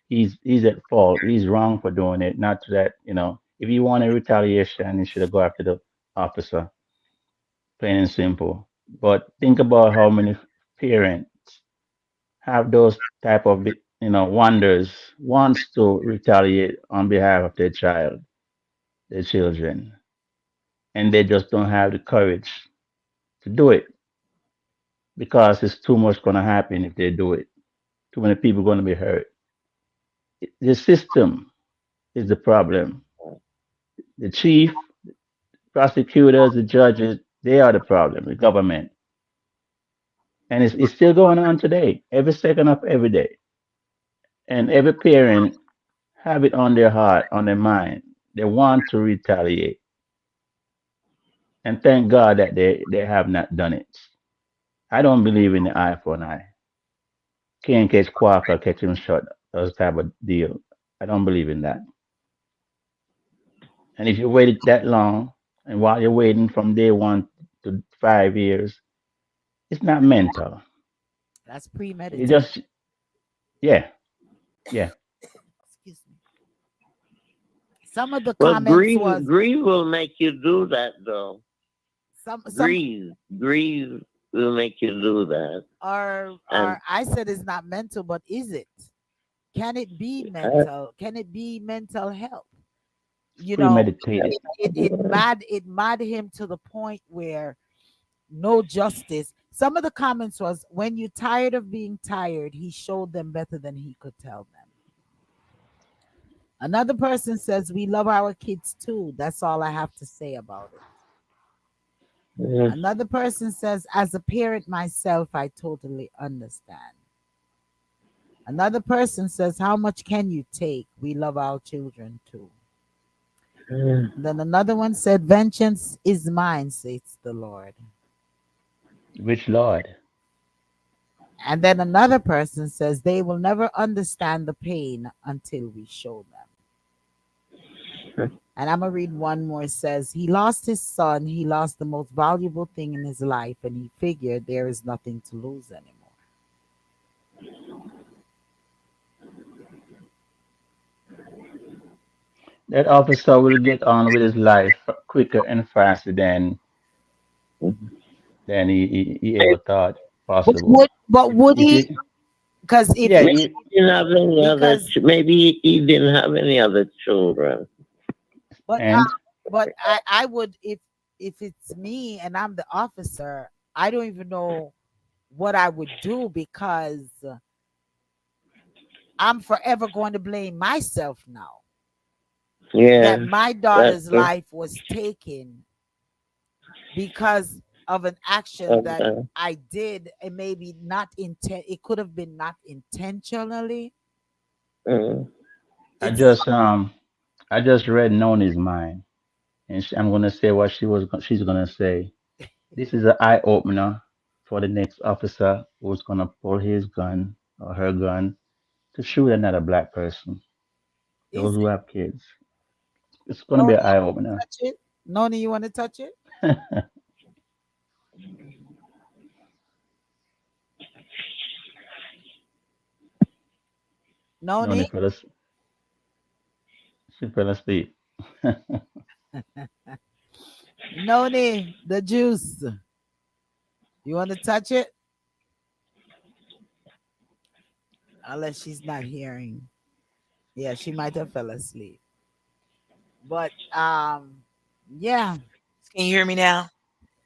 he's at fault. He's wrong for doing it. Not that, if you want a retaliation, you should go after the officer, plain and simple. But think about how many parents have those type of wonders, wants to retaliate on behalf of their child, their children, and they just don't have the courage to do it because it's too much going to happen if they do it. Too many people going to be hurt. The system is the problem. The chief, prosecutors, the judges, they are the problem. The government, and it's still going on today, every second of every day. And every parent have it on their heart, on their mind. They want to retaliate, and thank God that they have not done it. I don't believe in the eye for an eye. Can't catch Quacker, catch him short, those type of deal. I don't believe in that. And if you waited that long, and while you're waiting from day 1 to 5 years, it's not mental. that's It premeditated. just, yeah, yeah. Excuse me. Some of the Well, comments was grieve will make you do that, though. some Grieve will make you do that. are And I said it's not mental, but is it? Can it be uh, mental? Can it be mental health? It's You know, premeditated. it mad him to the point where no justice. Some of the comments was when you tired of being tired, he showed them better than he could tell them. Another person says we love our kids too. That's all I have to say about it. mm, Another person says, as a parent myself, I totally understand. Another person says, how much can you take? We love our children too. mm. Then another one said, vengeance is mine, says the Lord. Which Lord? And then another person says, they will never understand the pain until we show them. And I'm going to read one more. It says, he lost his son. He lost the most valuable thing in his life, and he figured there is nothing to lose anymore. That officer will get on with his life quicker and faster than he ever thought But possible. would If he? you, Because yeah, Maybe he didn't have any other. because Maybe he didn't have any other children. but and I would if it's me and I'm the officer, I don't even know what I would do because I'm forever going to blame myself now that Yeah, my that's daughter's true. life was taken because of an action that Sometimes. I did and maybe not intent. It could have been not intentionally. Mm. I It's just um I just read Noni's mind, and I'm gonna say what she's gonna say. This is an eye opener for the next officer who's gonna pull his gun or her gun to shoot another black person. Those is who it? have kids. It's gonna be Noni, an you eye want to opener. touch it? Noni, you want to touch it? Noni Noni, she fell asleep. Noni, the juice. You want to touch it? Unless she's not hearing. Yeah, she might have fell asleep. But yeah, Can you hear me now?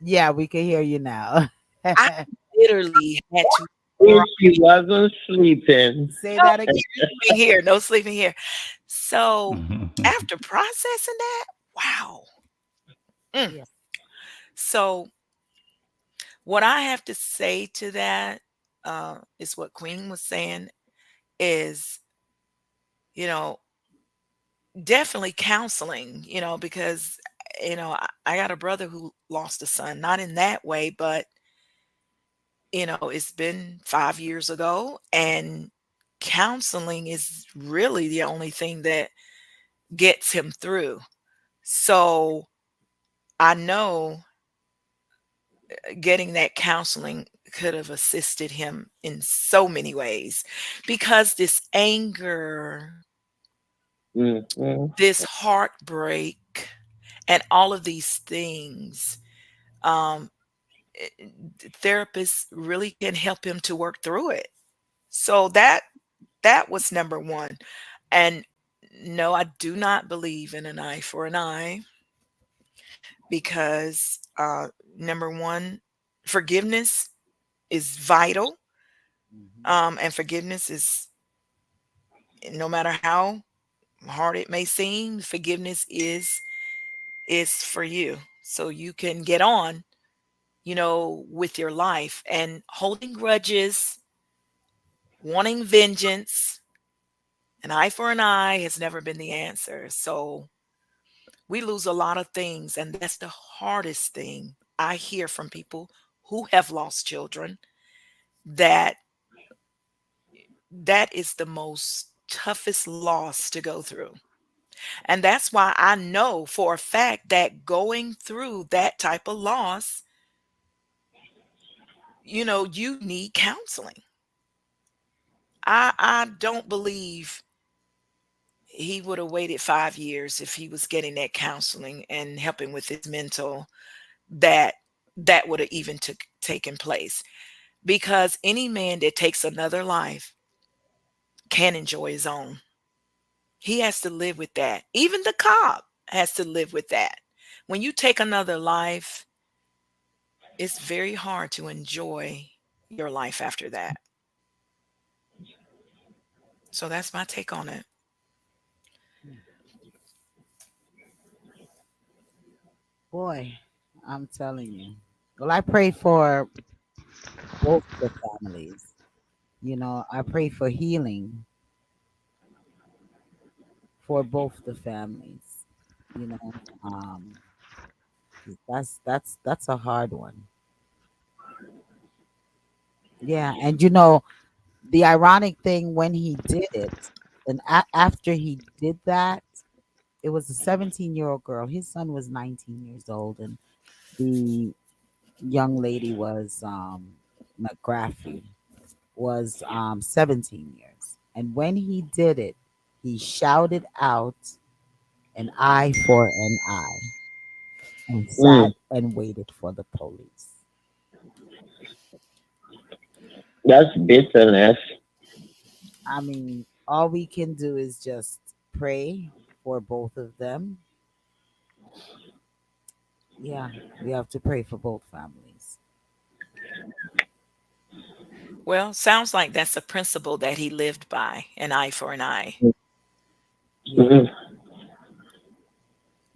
yeah, we can hear you now. I literally had to If she wasn't sleeping, Say that again. Sleeping here, no sleeping here. So after processing that, wow. Mm. Yeah. So what I have to say to that is what Queen was saying is, you know, definitely counseling, because, I got a brother who lost a son, not in that way, but, it's been 5 years ago. And counseling is really the only thing that gets him through. So I know getting that counseling could have assisted him in so many ways because this anger, mm-hmm. this heartbreak, and all of these things, um, therapists really can help him to work through it. So that was number one. And no, I do not believe in an eye for an eye because number one, forgiveness is vital. Mhm. And forgiveness is, no matter how hard it may seem, forgiveness is for you. So you can get on, with your life. And holding grudges, wanting vengeance, an eye for an eye has never been the answer. So we lose a lot of things, and that's the hardest thing I hear from people who have lost children, that that is the most toughest loss to go through. And that's why I know for a fact that going through that type of loss, you need counseling. I don't believe he would have waited 5 years if he was getting that counseling and helping with his mental, that that would have even taken place. Because any man that takes another life can enjoy his own. He has to live with that. Even the cop has to live with that. When you take another life, it's very hard to enjoy your life after that. So that's my take on it. Boy, I'm telling you. Well, I pray for both the families. I pray for healing for both the families. You know, um, that's a hard one. Yeah, and the ironic thing when he did it, and after he did that, it was a 17-year-old girl. His son was 19 years old, and the young lady was McGraffy was 17 years. And when he did it, he shouted out an eye for an eye and sat Mm, and waited for the police. that's bitterness. I mean, all we can do is just pray for both of them. Yeah, we have to pray for both families. Well, sounds like that's a principle that he lived by, an eye for an eye. Yeah.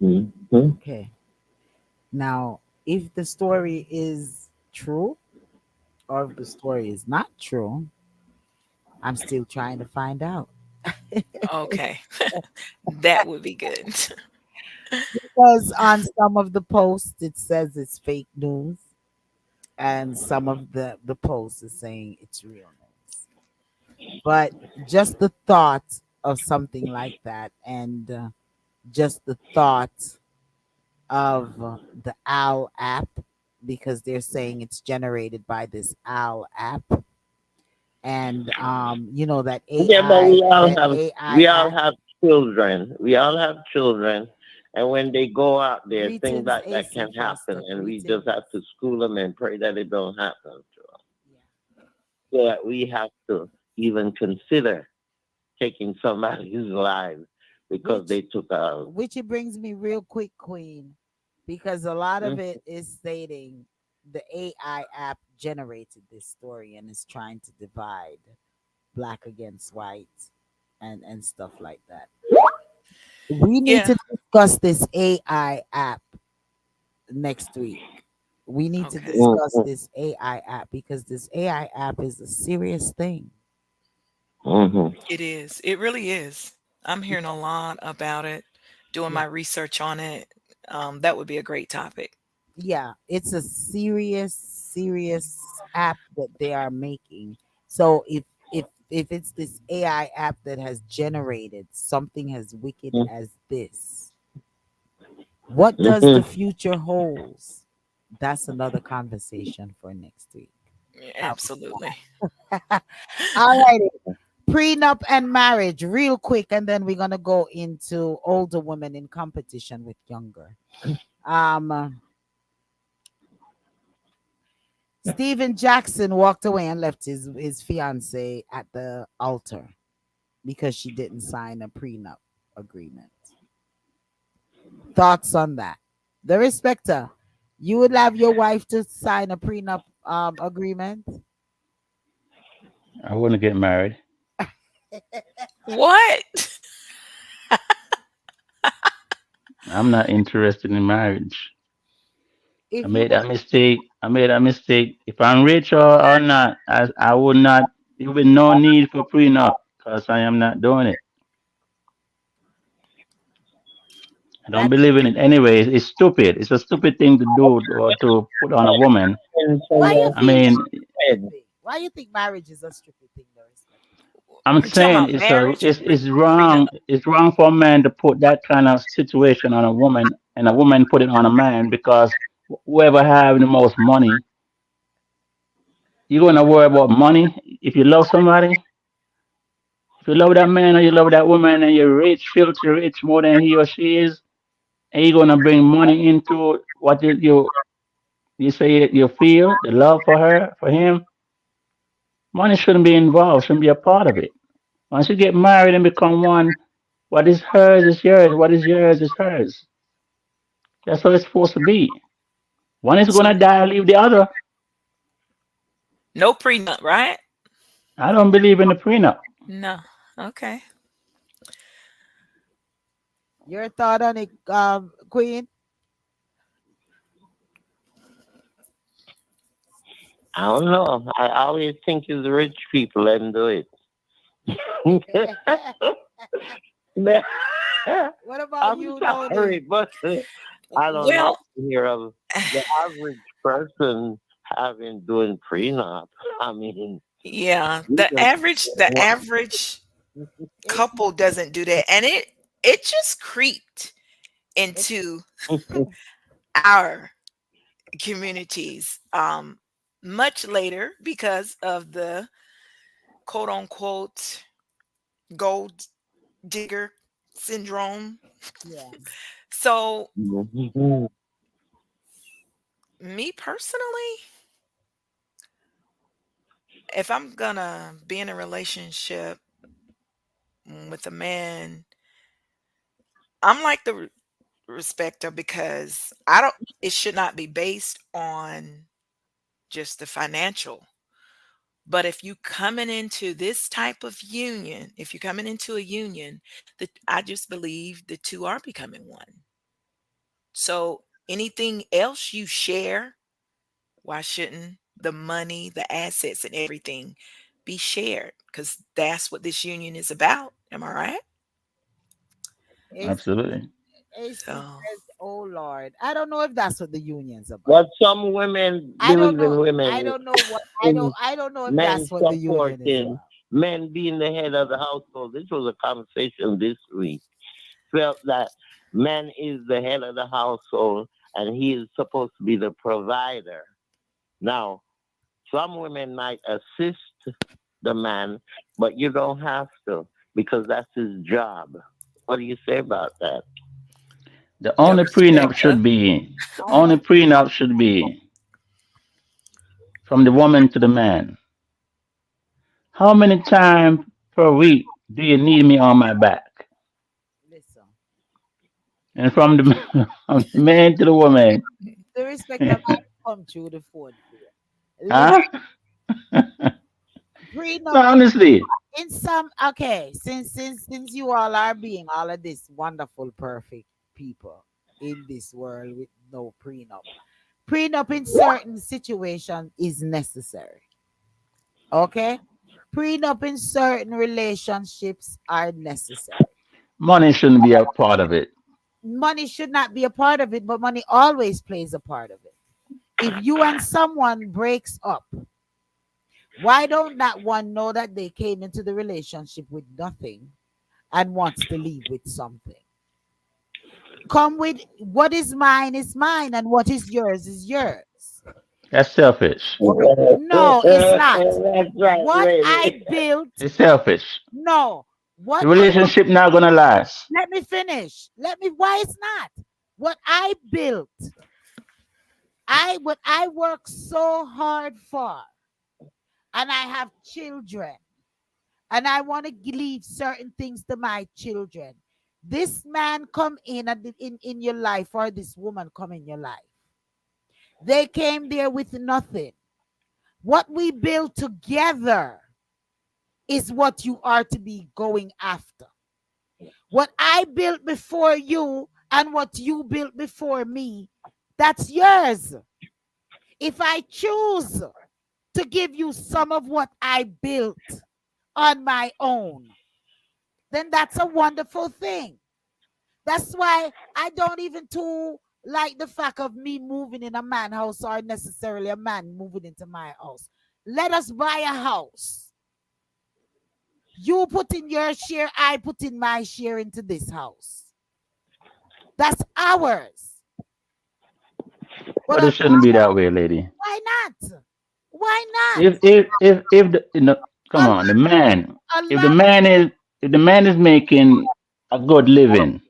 Mm, mm, Okay. Now, if the story is true or if the story is not true, I'm still trying to find out. Okay. That would be good. Because on some of the posts it says it's fake news, and some of the posts is saying it's real news. But just the thought of something like that, and just the thought of the OWL app, because they're saying it's generated by this OWL app, and that yeah, but AI, that AI we all app. have children. We all have children, and when they go out there, things Greetings, like that AC can happen, Foster. and we just have Greetings. to school them and pray that it don't happen to them. Yeah. So that we have to even consider taking somebody's life because Which they took a. which it brings me real quick, Queen, because a lot of Mm, it is stating the AI app generated this story and is trying to divide black against white and stuff like that. We need Yeah. to discuss this AI app next week. We need to Okay. discuss this AI app because this AI app is a serious thing. Mm-hmm. It is. It really is. I'm hearing a lot about it, doing Yeah. my research on it. That would be a great topic. Yeah, it's a serious app that they are making. So if it's this AI app that has generated something as wicked as this, what does Mm-hmm. the future holds? That's another conversation for next week. Yeah, How absolutely. about- All righty. Prenup and marriage, real quick, and then we're gonna go into older women in competition with younger. Um, Stephen Jackson walked away and left his fiance at the altar because she didn't sign a prenup agreement. Thoughts on that? The respecter, you would have your wife to sign a prenup agreement? I wouldn't get married. What? I'm not interested in marriage. I If you made were that mistake. I made that mistake. If I'm rich or not, I would not. There will be no need for prenup because I am not doing it. I don't that's believe in it anyways. It's stupid. It's a stupid thing to do or to put on a woman. And so why you your I think it's mean, a stupid head. thing? Why you think marriage is a stupid thing, the respecter? I'm You talking saying about marriage or it's prenup? wrong. It's wrong for a man to put that kind of situation on a woman, and a woman put it on a man because whoever have the most money, you're gonna worry about money. If you love somebody, if you love that man or you love that woman, and you're rich, filthy rich more than he or she is, and you're gonna bring money into what you say you feel the love for her for him. Money shouldn't be involved. Shouldn't be a part of it. Once you get married and become one, what is hers is yours. What is yours is hers. That's how it's supposed to be. One is So gonna die, leave the other. no prenup, right? I don't believe in the prenup. No. Okay. Your thought on it, Queen? I don't know. I always think it's the rich people let them do it. What about I'm you, sorry, Noni? but I don't like Well, to hear of the average person having doing prenup. I mean, yeah, you just the average It's couple doesn't do that, and it just creeped it, into our communities much later because of the quote unquote gold digger syndrome. yes. So, Mhm. me personally, if I'm gonna be in a relationship with a man, I'm like the respecter because I don't, it should not be based on just the financial. But if you coming into this type of union, if you're coming into a union, that I just believe the two are becoming one. So anything else you share, why shouldn't the money, the assets, and everything be shared? Because that's what this union is about. Am I right? AC, Absolutely. AC So says, "Oh Lord, I don't know if that's what the union's about. But some women I don't believe know. in I women don't know what. I don't. in I don't know if men that's what the union is supporting about. men being the head of the household. This was a conversation this week. Felt that man is the head of the household and he is supposed to be the provider. Now, some women might assist the man, but you don't have to because that's his job. What do you say about that? The the only prenup respecter. should be the I only want. prenup should be from the woman to the man. How many times per week do you need me on my back? Listen. And from the, from the man to the woman, The respect of come through the Ford fair. Listen, Huh? No, prenup honestly, in some, okay, since you all are being all of this wonderful, perfect people in this world with no prenup. Prenup in certain situations is necessary. Okay? Prenup in certain relationships are necessary. money shouldn't be a part of it. Money should not be a part of it, but money always plays a part of it. If you and someone breaks up, why don't that one know that they came into the relationship with nothing and wants to leave with something? Come with what is mine, and what is yours. That's selfish. No, it's not. That's right, What I lady. built, It's selfish. no. The What I relationship not gonna last. Let me finish. Why it's not? What I built, what I work so hard for, and I have children, and I want to leave certain things to my children. This man come in and in your life, or this woman come in your life. They came there with nothing. What we build together is what you are to be going after. What I built before you and what you built before me, that's yours. If I choose to give you some of what I built on my own, then that's a wonderful thing. That's why I don't even too like the fact of me moving in a man house, or necessarily a man moving into my house. Let us buy a house. You put in your share, I put in my share into this house. That's ours. But But it shouldn't be that way, lady. why not? Why not? If the come A, on, the man. a If the lot. man is if the man is making a good living,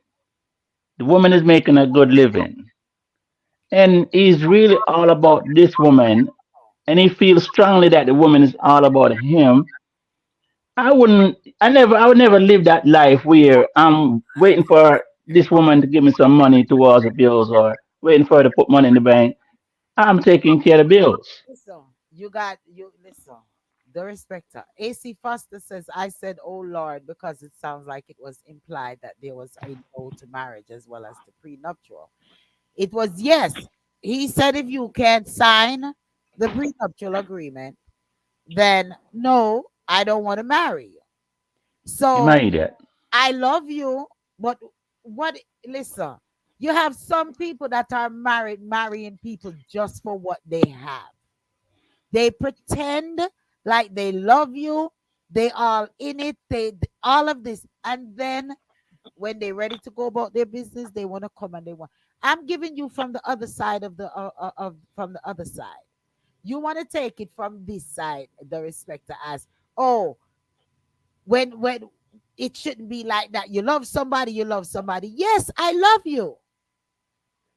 the woman is making a good living, and he's really all about this woman, and he feels strongly that the woman is all about him. I would never live that life where I'm waiting for this woman to give me some money towards the bills or waiting for her to put money in the bank. I'm taking care of the bills. Listen, listen. The respecter. AC Foster says, I said, oh Lord, because it sounds like it was implied that there was a no to marriage as well as the prenuptial. It was yes. He said, if you can't sign the prenuptial agreement, then no, I don't want to marry you. Am I So idiot? I love you, but what, listen, you have some people that are married, marrying people just for what they have. They pretend like they love you. They all in it. They all of this, and then when they're ready to go about their business, they want to come and they want. I'm giving you from the other side of the from the other side. You want to take it from this side, the respecter, as, oh, when it shouldn't be like that. You love somebody, you love somebody. Yes, I love you.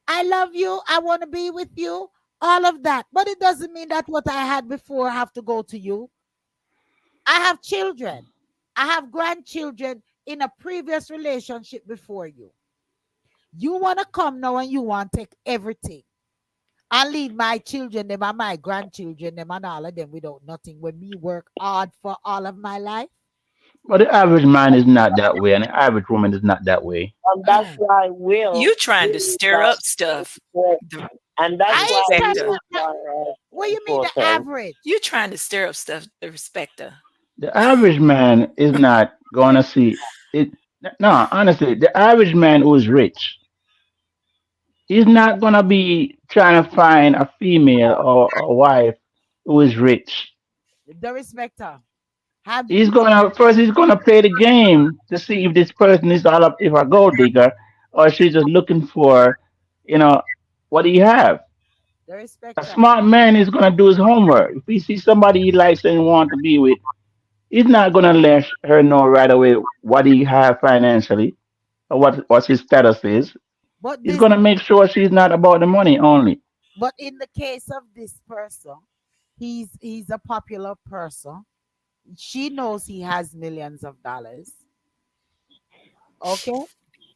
I love you. I want to be with you. All of that. But it doesn't mean that what I had before have to go to you. I have children. I have grandchildren in a previous relationship before you. You want to come now and you want to take everything and leave my children, them and my grandchildren, them and all of them without nothing when me work hard for all of my life. But the average man is not that way, and the average woman is not that way. And that's why Will You trying to is stir up stuff. The and that's I why ain't trying respecter. Will to. What do you mean the important. average? You trying to stir up stuff. The respecter. The average man is not gonna see it. No, honestly, the average man who is rich is not gonna be trying to find a female or a wife who is rich. The respecter. Have He's gonna play the game to see if this person is all up if a gold digger or she's just looking for, you know, what do you have? the A respecter. smart man is gonna do his homework. If he sees somebody he likes and want to be with, he's not gonna let her know right away what he have financially or what his status is. But He's this gonna make sure she's not about the money only. but in the case of this person, he's a popular person. She knows he has millions of dollars. Okay?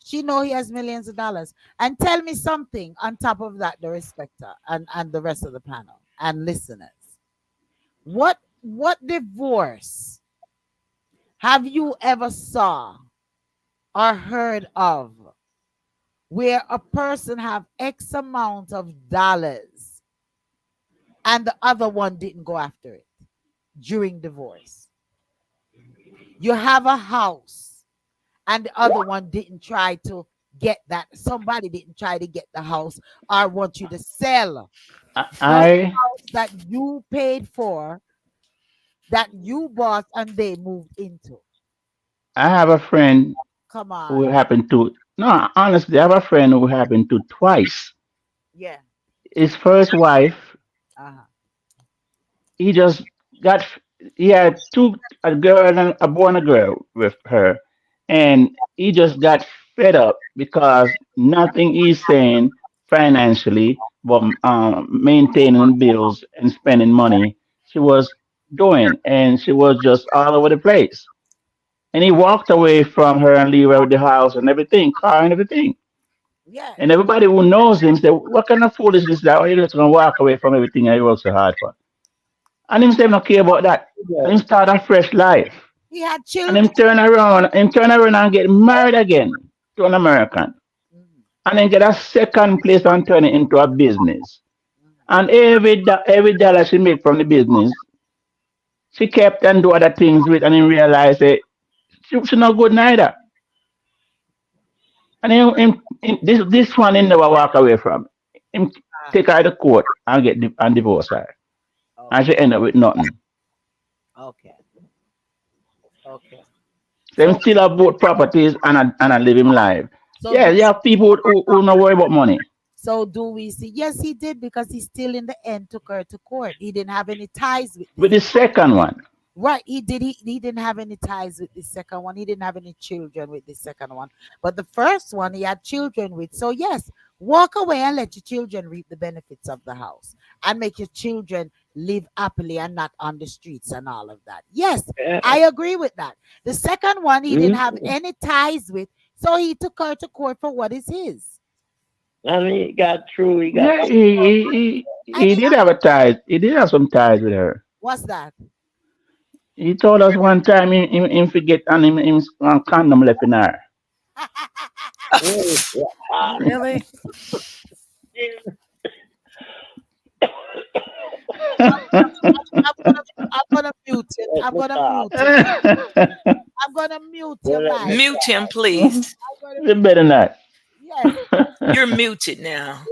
She know he has millions of dollars. And tell me something on top of that, the respecter and the rest of the panel and listeners. What divorce have you ever saw or heard of where a person have X amount of dollars and the other one didn't go after it during divorce? You have a house and the other one didn't try to get that. Somebody didn't try to get the house or want you to sell the I house that you paid for, that you bought and they moved into. I have a friend Come who on. happened to no, honestly, I have a friend who happened to twice. Yeah. His first wife, Uh-huh. he just got he had two a girl and a boy and a girl with her, and he just got fed up because nothing he's saying financially, but maintaining bills and spending money, she was doing, and she was just all over the place. And he walked away from her and leave her with the house and everything, car and everything. Yeah. And everybody who knows him said, "What kind of foolishness is that? Why you just gonna walk away from everything that you work so hard for?" And him say him not care about that. And him start a fresh life. He had And children. him turn around and get married again to an American. Mhm, And then get a second place and turn it into a business. mhm. And every dollar she make from the business, she kept and do other things with and then realize that she not good neither. And this one he never walk away from. Him Ah, take her to court and and divorce her. And okay. she end up with nothing. Okay. Okay. So him So still have both properties and a living life. so Yeah, do you have people who not worry about money. so do we see? Yes, he did because he still in the end took her to court. He didn't have any ties with With this. the second one, Right, he did. He didn't have any ties with the second one. He didn't have any children with the second one. But the first one he had children with. So yes, walk away and let your children reap the benefits of the house and make your children live happily and not on the streets and all of that. Yes, I agree with that. The second one he didn't have Mhm. any ties with, so he took her to court for what is his. I mean, he got true. He got yeah, some. And he did have a ties. He did have some ties with her. what's that? He told us one time him forget and him condom left in her. Mm, yeah. Really? I'm gonna I'm gonna mute it. Let I'm me gonna stop. mute it. I'm gonna mute your Let me mic. Mute him, please. I'm gonna You better not. yes. You're muted now.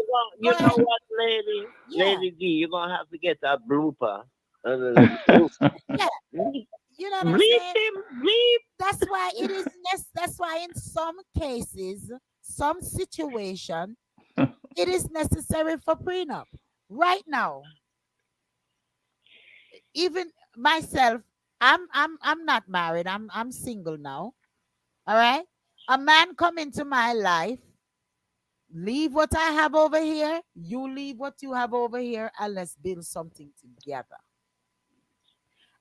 Go You know ahead. what, lady? Yeah, Lady D, you're going to have to get that blooper. The blooper. yeah. Bleep, You know what I'm bleep saying? him, bleep. That's why it is that's why in some cases, some situation, it is necessary for prenup. Right now, even myself, I'm not married. I'm single now. All right. A man come into my life, leave what I have over here, you leave what you have over here, and let's build something together.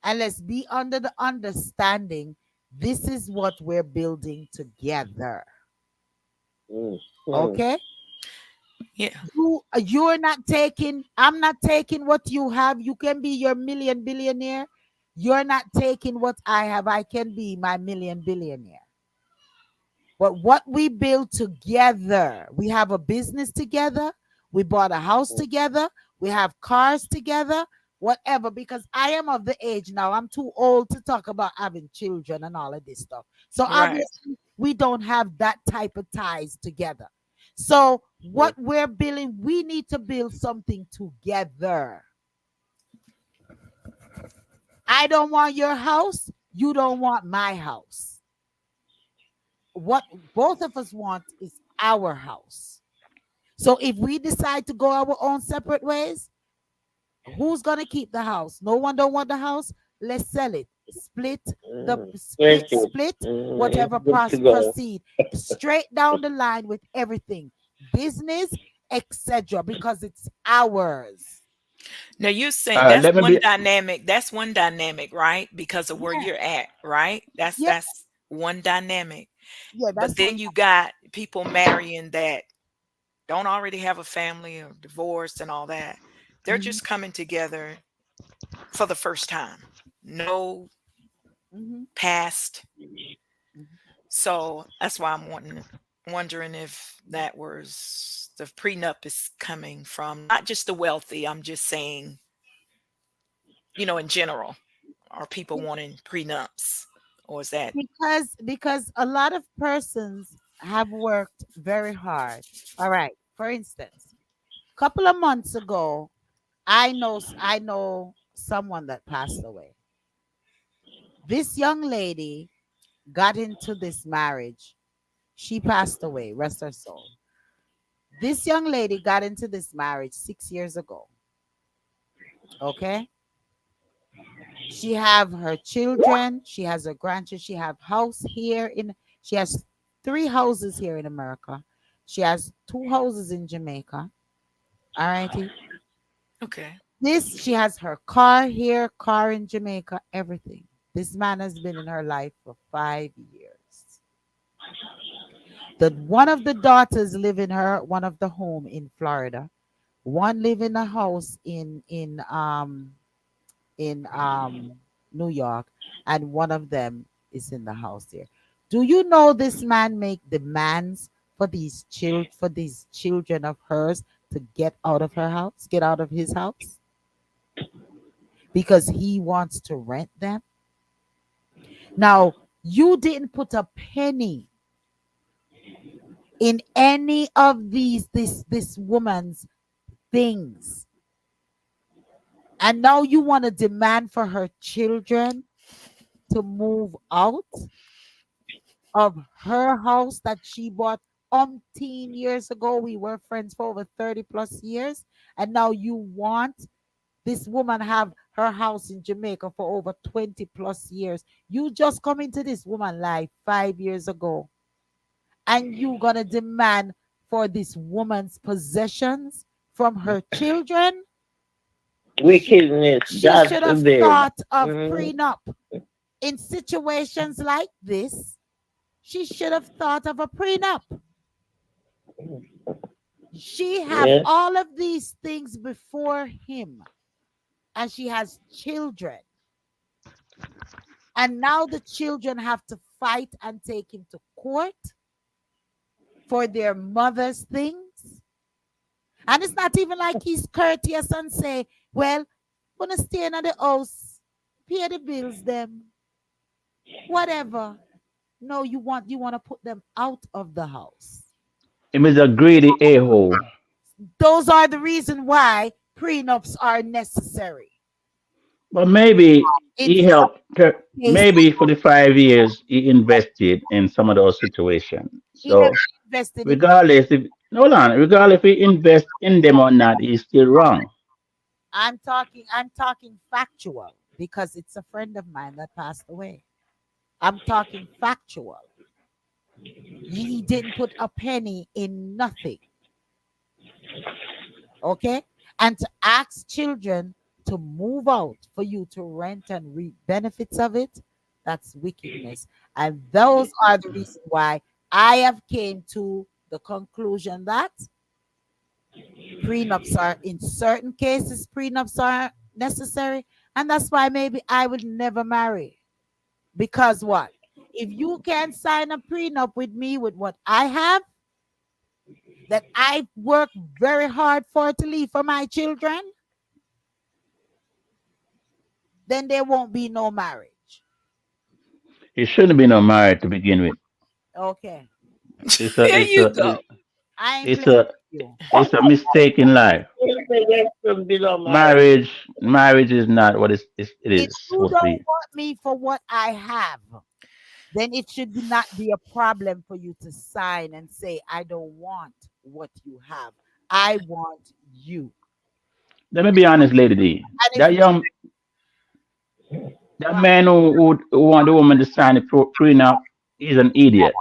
And let's be under the understanding this is what we're building together. Mm, mm, Okay? Yeah. You're not taking, I'm not taking what you have. You can be your million billionaire. You're not taking what I have. I can be my million billionaire. But what we build together, we have a business together, we bought a house mm, together, we have cars together, whatever. Because I am of the age now, I'm too old to talk about having children and all of this stuff. So Right. obviously, we don't have that type of ties together. So, mm, what we're building, we need to build something together. I don't want your house, you don't want my house. What both of us want is our house. So if we decide to go our own separate ways, who's gonna keep the house? No one don't want the house. Let's sell it. Split the mm. split Thank you. split It's whatever good to go. proceed straight down the line with everything, business, etc. Because it's ours. Now you're saying that's Let me one be. dynamic. That's one dynamic, right? Because of where Yeah, you're at, right? That's yeah, that's one dynamic. yeah. But That's what. then you got people marrying that don't already have a family or divorced and all that. They're Mhm. just coming together for the first time. No Hmm. past. Hmm. So that's why I'm wondering if that was the prenup is coming from not just the wealthy. I'm just saying, in general, are people wanting prenups, or is that Because a lot of persons have worked very hard. All right. For instance, couple of months ago, I know someone that passed away. This young lady got into this marriage. She passed away, rest her soul. This young lady got into this marriage 6 years ago. Okay. She have her children, she has her grandchildren, she have house here in she has three houses here in America. She has two houses in Jamaica. All righty. okay? This she has her car here, car in Jamaica, everything. This man has been in her life for 5 years. The one of the daughters live in her one of the home in Florida. One live in a house in New York, and one of them is in the house here. Do you know this man make demands for these children of hers to get out of her house, get out of his house, because he wants to rent them? Now, you didn't put a penny in any of this woman's things, and now you want to demand for her children to move out of her house that she bought umpteen years ago. We were friends for over 30 plus years. And now you want this woman have her house in Jamaica for over 20 plus years. You just come into this woman life 5 years ago, and you gonna demand for this woman's possessions from her children. She, Wickedness, she God should have forbid. thought of Mhm. prenup in situations like this. She should have thought of a prenup. She have Yes. all of these things before him, and she has children. And now the children have to fight and take him to court for their mother's things. And it's not even like he's courteous and say, well, gonna stay in the house, pay the bills them, whatever. No, you want to put them out of the house. Him is a greedy a-hole. Those are the reason why prenups are necessary. But maybe In he some helped. cases, Maybe for the 5 years he invested in some of those situations. he never So invested in. regardless if hold on, regardless if he invests in them or not, he's still wrong. I'm talking factual because it's a friend of mine that passed away. I'm talking factual. He didn't put a penny in nothing, okay? And to ask children to move out for you to rent and reap benefits of it, that's wickedness. And those are the reasons why I have came to the conclusion that prenups are in certain cases prenups are necessary, and that's why maybe I would never marry. Because what? If you can sign a prenup with me with what I have, that I work very hard for to leave for my children, then there won't be no marriage. He shouldn't be no married to begin with. Okay. It's a There it's you a go. I ain't it's playing a with you. it's a mistake in life. Yes, below marriage. Marriage is not what it If is you supposed to don't be. want me for what I have, then it should not be a problem for you to sign and say, I don't want what you have. I want you. Let me be honest, Lady D. And if That young that what man who want the woman to sign a prenup, he's an idiot.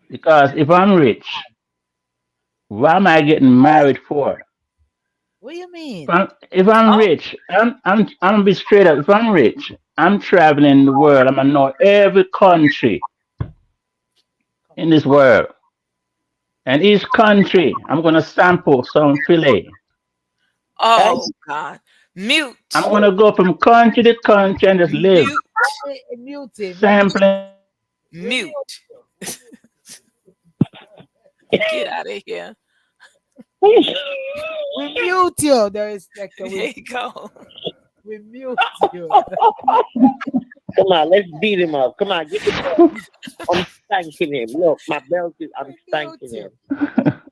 Because if I'm rich, why am I getting married for? what do you If mean? I'm Oh, rich, I'm gonna be straight up. If I'm rich, I'm traveling the world. I'm gonna know every country Come in on. this world. And each country, I'm gonna sample some fillet. And oh God. Mute. I'm gonna go from country to country and just live. Mute. Mute him. Sampling We mute Mute. Get out of here. we mute you, the respecter. There you go. We mute you. Come on, let's beat him up. Come on, get the belt. I'm spanking him. Look, my belt is. I'm We mute spanking you. him.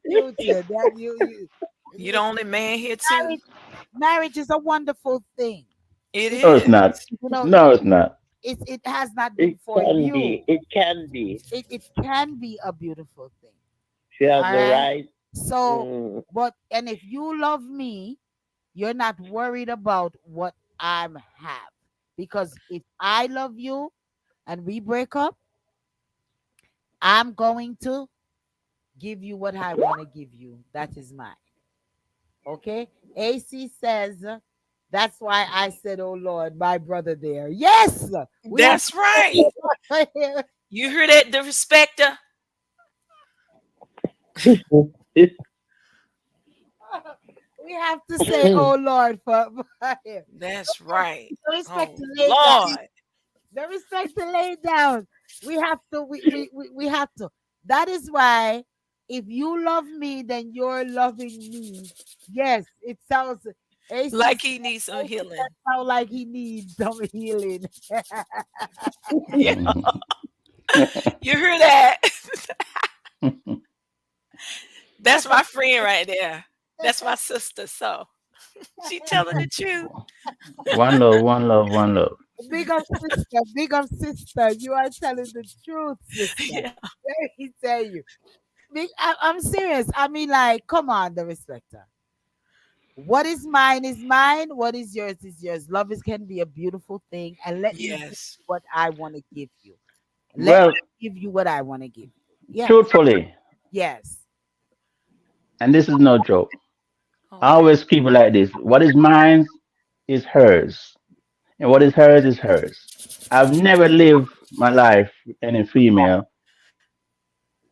Mute you. That you You the only man here too. marriage, marriage is a wonderful thing. It It, No, it's not. is. you know, No, it's not. it has not been It for can you. be. It can be. It can be a beautiful thing. She has All the right. right. So, Mm, but and if you love me, you're not worried about what I'm have. Because if I love you and we break up, I'm going to give you what I want to give you. That is mine. Okay? AC says, that's why I said, oh Lord, my brother there. Yes, we have That's right. to You hear that, the respecter? this- we have to say, oh Lord, for him. That's right. The respect Oh to lay down. Lord. The respect to lay down. We have to, we have to. That is why if you love me, then you're loving me. Yes, it sounds AC Like he needs some healing. sound like he needs some healing. Yeah. You hear that? That's my friend right there. That's my sister. So she telling the truth. One love, one love, one love. Big up sister, big up sister. You are telling the truth, sister. Yeah. Let me tell you. I'm serious. I mean, like, come on, the respecter. What is mine is mine. What is yours is yours. Love is can be a beautiful thing. And let me give Yes. you what I want to give you. Let Well, me give you what I want to give you. Yes. truthfully, Yes. and this is no joke, I Okay. always keep it like this. What is mine is hers, and what is hers is hers. I've never lived my life with any female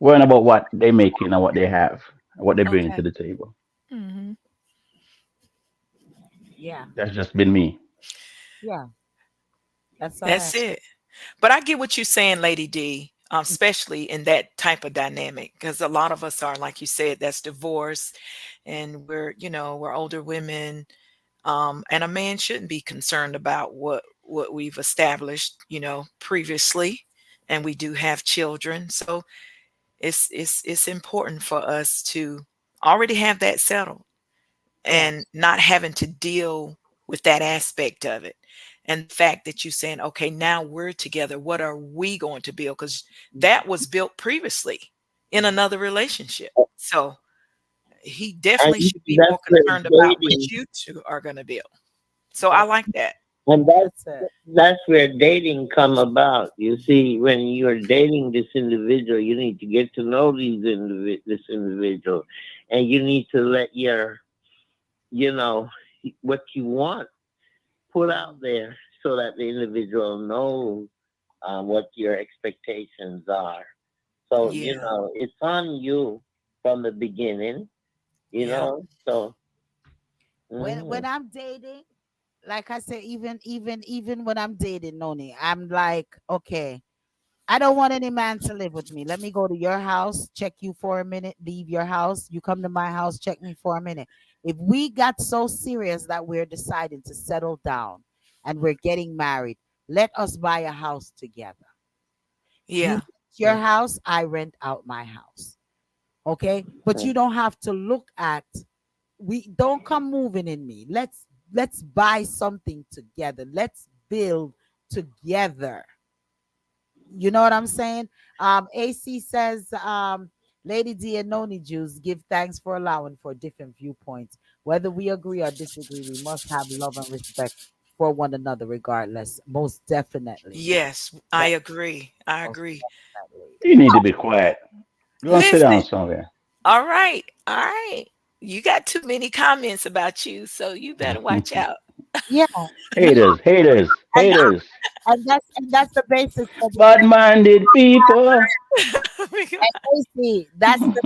worrying about what they making and what they have, and what they bring to Okay. the table. Hmm. Yeah. That's just been me. Yeah. That's all That's right. it. But I get what you're saying, Lady D, especially in that type of dynamic, because a lot of us are, like you said, that's divorced, and we're older women, and a man shouldn't be concerned about what we've established, previously, and we do have children, so it's important for us to already have that settled and Yes. not having to deal with that aspect of it. And the fact that you're saying, okay, now we're together, what are we going to build? Because that was built previously in another relationship. So he and definitely should be more that's where concerned about dating. what you two are going to build. So I That, like that. And that's it. that's where dating come about. You see, when you're dating this individual, you need to get to know this individual, and you need to let you know, what you want put out there so that the individual knows what your expectations are. So Yeah. it's on you from the beginning. Yeah. So. When Mhm. I'm dating, like I said, even when I'm dating Noni, I'm like, okay, I don't want any man to live with me. Let me go to your house, check you for a minute, leave your house. You come to my house, check me for a minute. If we got so serious that we're deciding to settle down and we're getting married, let us buy a house together. You Yeah. rent your house, I rent out my house. Okay? But you don't have to look at we don't come moving in me. Let's buy something together. Let's build together. You know what I'm saying? AC says, Lady D and Noni Jews give thanks for allowing for different viewpoints. Whether we agree or disagree, we must have love and respect for one another, regardless. Most definitely. Yes, I Most, agree. I most agree. definitely. You need to be quiet. Go and sit down Listen. somewhere. All right. All right. You got too many comments about you, so you better watch out. Yeah, yeah, Haters, haters, and haters. that's the basis of the Bad minded people. and AC. That's the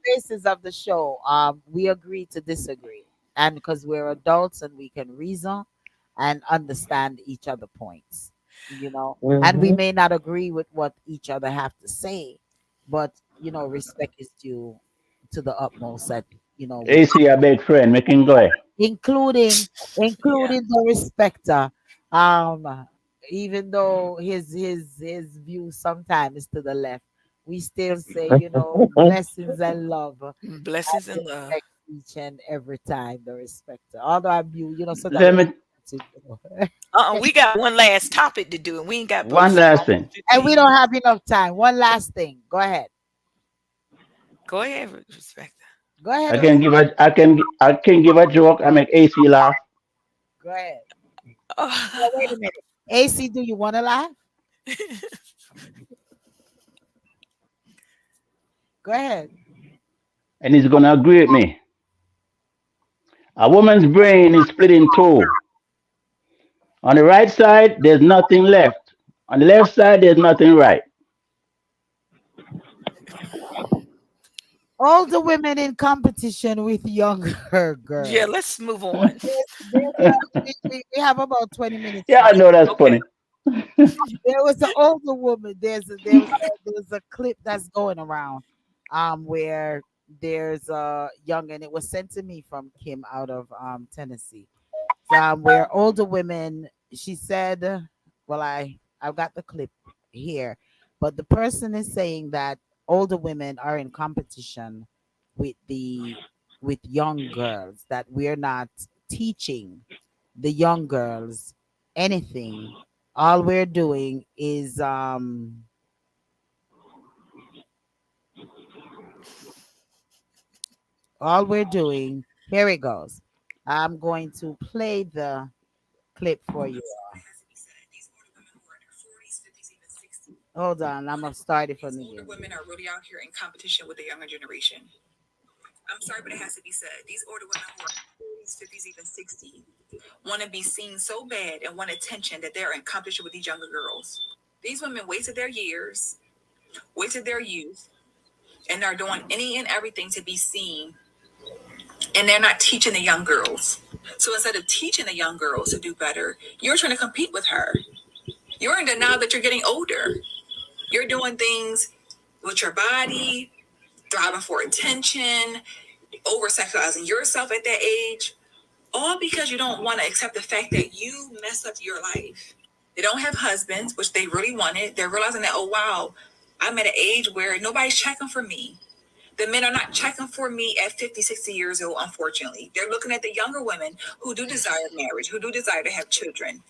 basis of the show. We agree to disagree. and because we're adults and we can reason and understand each other points, and we Hmm. may not agree with what each other have to say, but respect is due to the utmost that we AC, a big friend, making go. including Yeah. the respecter. Um, even though his view sometimes is to the left, we still say, blessings and love and Blessings and love. respect each and every time the respecter. Although our view, sometimes Let me We got one last topic to do, and we ain't got but one last thing. and we 15 don't minutes. have enough time. One last thing. Go ahead. Go ahead, respect. Go ahead, I can Ray. give a I can give a joke. I make AC laugh. Go ahead. Now, wait Oh. a minute. AC, do you want to laugh? Go ahead. And he's gonna agree with me. A woman's brain is split in two. On the right side, there's nothing left. On the left side, there's nothing right. Older women in competition with younger Yeah, girls. let's move on. We have about 20 minutes Yeah, I left. know that's Okay. funny. There was an older woman. There's a clip that's going around, where there's a young, and it was sent to me from Kim out of Tennessee. Where older women, she said, well, I've got the clip here, but the person is saying that older women are in competition with with young girls, that we're not teaching the young girls anything. All we're doing is all we're doing here it goes. I'm going to play the clip for you. Hold on, I'm gonna start it from the beginning. Older women are really out here in competition with the younger generation. I'm sorry, but it has to be said. These older women who are 40s, 50s, even 60 want to be seen so bad and want attention that they're in competition with these younger girls. These women wasted their years, wasted their youth, and are doing any and everything to be seen, and they're not teaching the young girls. So instead of teaching the young girls to do better, you're trying to compete with her. You're in denial that you're getting older. You're doing things with your body, thriving for attention, over sexualizing yourself at that age, all because you don't want to accept the fact that you messed up your life. They don't have husbands, which they really wanted. They're realizing that, oh, wow, I'm at an age where nobody's checking for me. The men are not checking for me at 50, 60 years old, unfortunately. They're looking at the younger women who do desire marriage, who do desire to have children,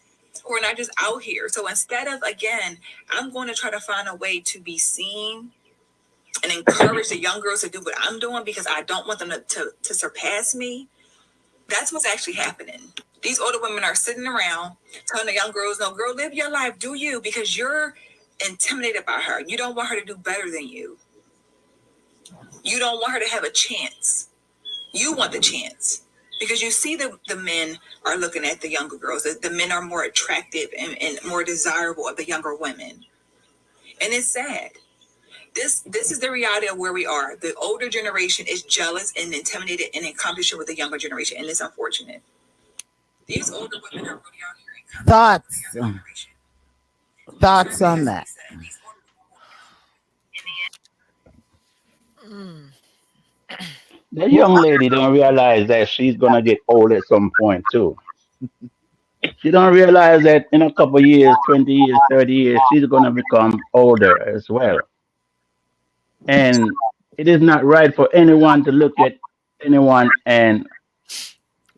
who are not just out here. So instead of, again, I'm going to try to find a way to be seen and encourage the young girls to do what I'm doing because I don't want them to surpass me. That's what's actually happening. These older women are sitting around telling the young girls, no, girl, live your life, do you, because you're intimidated by her. You don't want her to do better than you. You don't want her to have a chance. You want the chance. Because you see the men are looking at the younger girls. The men are more attractive and more desirable of the younger women. And it's sad. This is the reality of where we are. The older generation is jealous and intimidated and in competition with the younger generation, and it's unfortunate. These older women are really out here in competition with the Thoughts. younger generation. Thoughts on that? Mm. The young lady don't realize that she's gonna get old at some point too. She don't realize that in a couple years, 20 years, 30 years, she's gonna become older as well. And it is not right for anyone to look at anyone and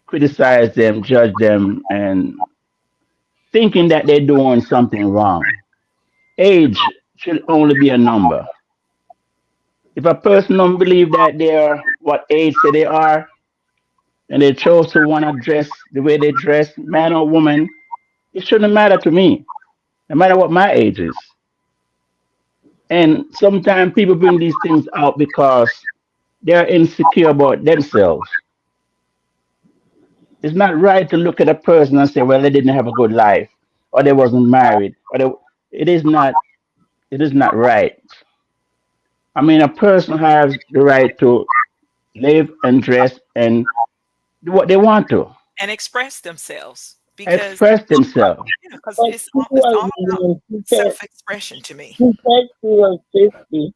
criticize them, judge them, and thinking that they're doing something wrong. Age should only be a number. If a person don't believe that they're what age say they are, and they chose to want to dress the way they dress, man or woman, it shouldn't matter to me, no matter what my age is. And sometimes people bring these things out because they're insecure about themselves. It's not right to look at a person and say, well, they didn't have a good life, or they wasn't married, or they, it is not it is not right. I mean, a person has the right to live and dress and what they want to and express themselves because express themselves. yeah, because But she it's was, all about self-expression to me. she said she was 50.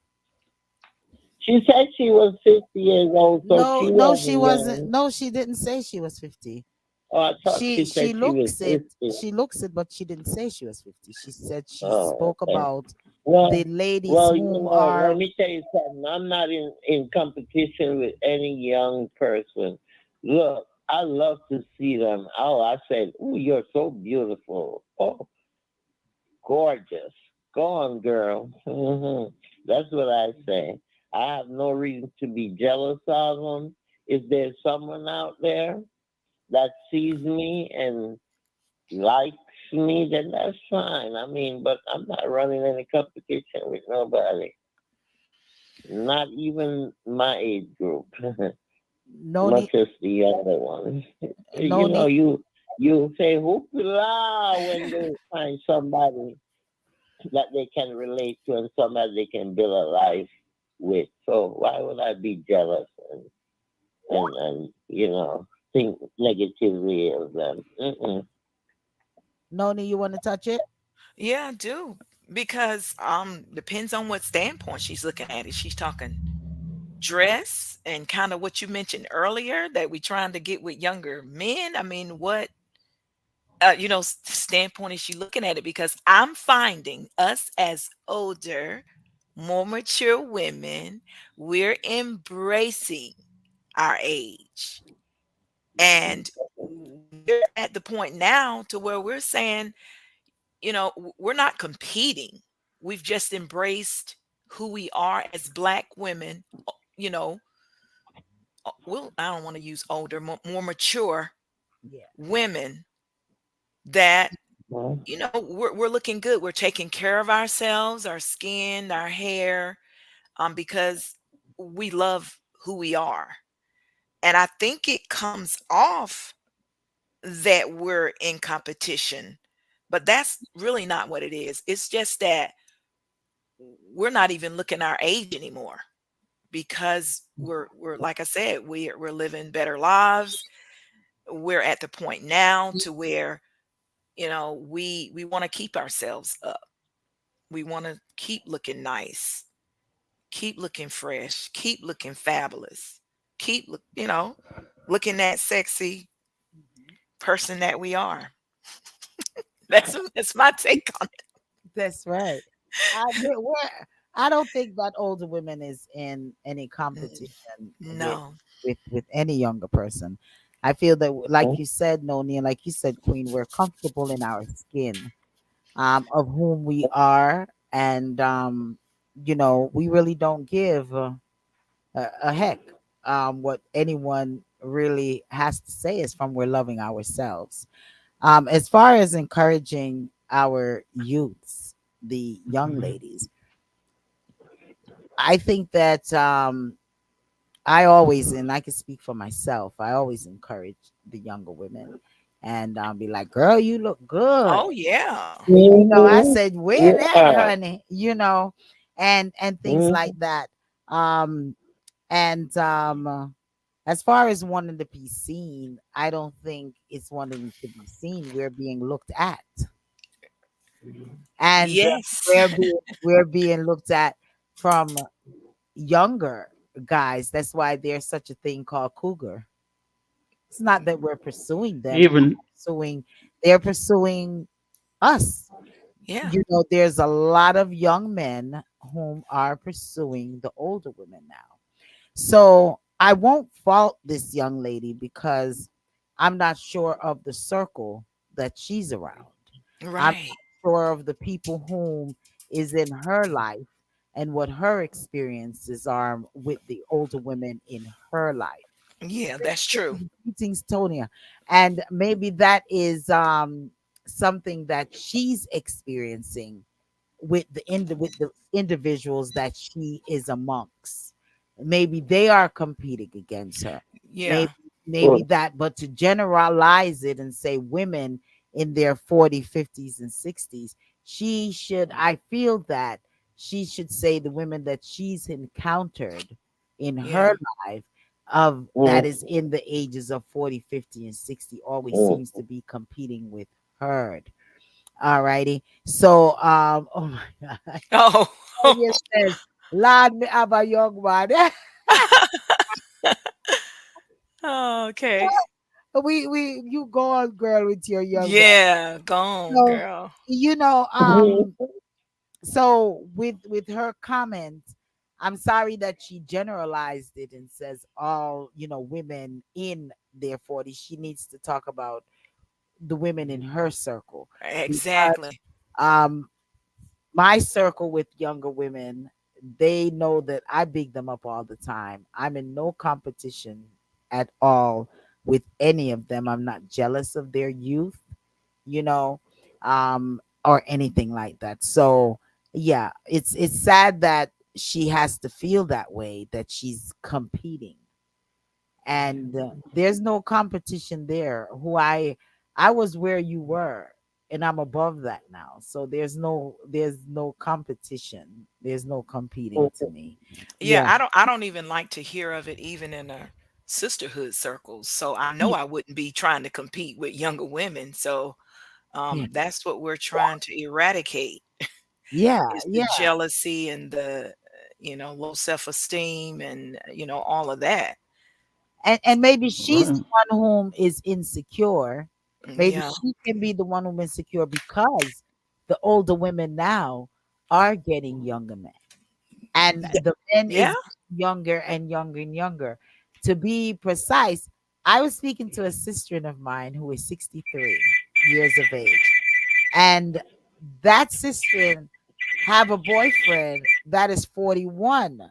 She said she was 50 years old, so No, she no, she wasn't wasn't. young. No, she didn't say she was 50. Oh, I thought She she she said she was looks it. 50. She looks it, but she didn't say she was 50. She said she Oh, spoke okay. about the Well, ladies well, whom let are. me tell you something. I'm not in competition with any young person. Look, I love to see them. Oh, I said, "Ooh, you're so beautiful. Oh, gorgeous. Go on, girl." That's what I say. I have no reason to be jealous of them. If there's someone out there that sees me and likes me, then that's fine. I mean, but I'm not running any competition with nobody, not even my age group, No much need. as the other ones. No You know, need. you say hoopla when they find somebody that they can relate to and somebody they can build a life with. So why would I be jealous and think negatively of them? Mm-mm. No need. You want to touch it? Yeah, I do. Because depends on what standpoint she's looking at it. She's talking dress and kind of what you mentioned earlier that we trying to get with younger men. I mean, what standpoint is she looking at it? Because I'm finding us as older, more mature women, we're embracing our age. And we're at the point now to where we're saying, we're not competing. We've just embraced who we are as Black women, you know, well, I don't want to use older, more mature Yeah. women that, Mhm. we're looking good. We're taking care of ourselves, our skin, our hair, because we love who we are. And I think it comes off that we're in competition, but that's really not what it is. It's just that we're not even looking our age anymore because we're like I said, we're living better lives. We're at the point now to where, we want to keep ourselves up. We want to keep looking nice, keep looking fresh, keep looking fabulous, looking that sexy Mhm. person that we are. That's my take on it. That's right. I don't think that older women is in any Mm, competition no. with any younger person. I feel that, like you said, Noni, and like you said, Queen, we're comfortable in our skin, of whom we are, and we really don't give a heck what anyone really has to say is from we're loving ourselves. As far as encouraging our youths, the young ladies, I think that I always, and I can speak for myself, I always encourage the younger women and be like, girl, you look good. Oh yeah. I Mhm. said, wear that, Yeah. honey, and things like Mhm. that. Um, and as far as wanting to be seen, I don't think it's wanting to be seen. We're being looked at, and Yes. we're being looked at from younger guys. That's why there's such a thing called cougar. It's not that we're pursuing them; Even pursuing they're pursuing us. Yeah. There's a lot of young men whom are pursuing the older women now. So I won't fault this young lady because I'm not sure of the circle that she's around. I'm Right. not sure of the people whom is in her life and what her experiences are with the older women in her life. Yeah, that's true. Greetings, Tonia. And maybe that is something that she's experiencing with the individuals that she is amongst. Maybe they are competing against her. Yeah. Maybe that, but to generalize it and say women in their 40s, 50s, and 60s, I feel that she should say the women that she's encountered in Yeah. her life of that Mm, is in the ages of 40, 50, and 60 always mm. seems to be competing with herd. All righty. So oh my god. Oh. It says, Lord, me have a young one. Oh, okay. We you go on, girl, with your young man. Yeah, gone, So girl. you know, Mhm. so with her comment, I'm sorry that she generalized it and says all, women in their 40s. She needs to talk about the women in her circle, because Exactly. um my circle with younger women, they know that I big them up all the time. I'm in no competition at all with any of them. I'm not jealous of their youth, you know, or anything like that. So yeah, it's sad that she has to feel that way, that she's competing, and there's no competition there. I was where you were, and I'm above that now, so there's no competition, there's no competing to me. Yeah, Yeah, I don't even like to hear of it even in a sisterhood circles. So I know yeah, I wouldn't be trying to compete with younger women. So yeah, that's what we're trying to eradicate yeah, is the yeah. jealousy and the low self-esteem and all of that. And maybe she's the Well, one whom is insecure. Maybe Yeah. she can be the one whom insecure because the older women now are getting younger men, and the men Yeah. is younger and younger and younger. To be precise, I was speaking to a sister of mine who is 63 years of age, and that sister have a boyfriend that is 41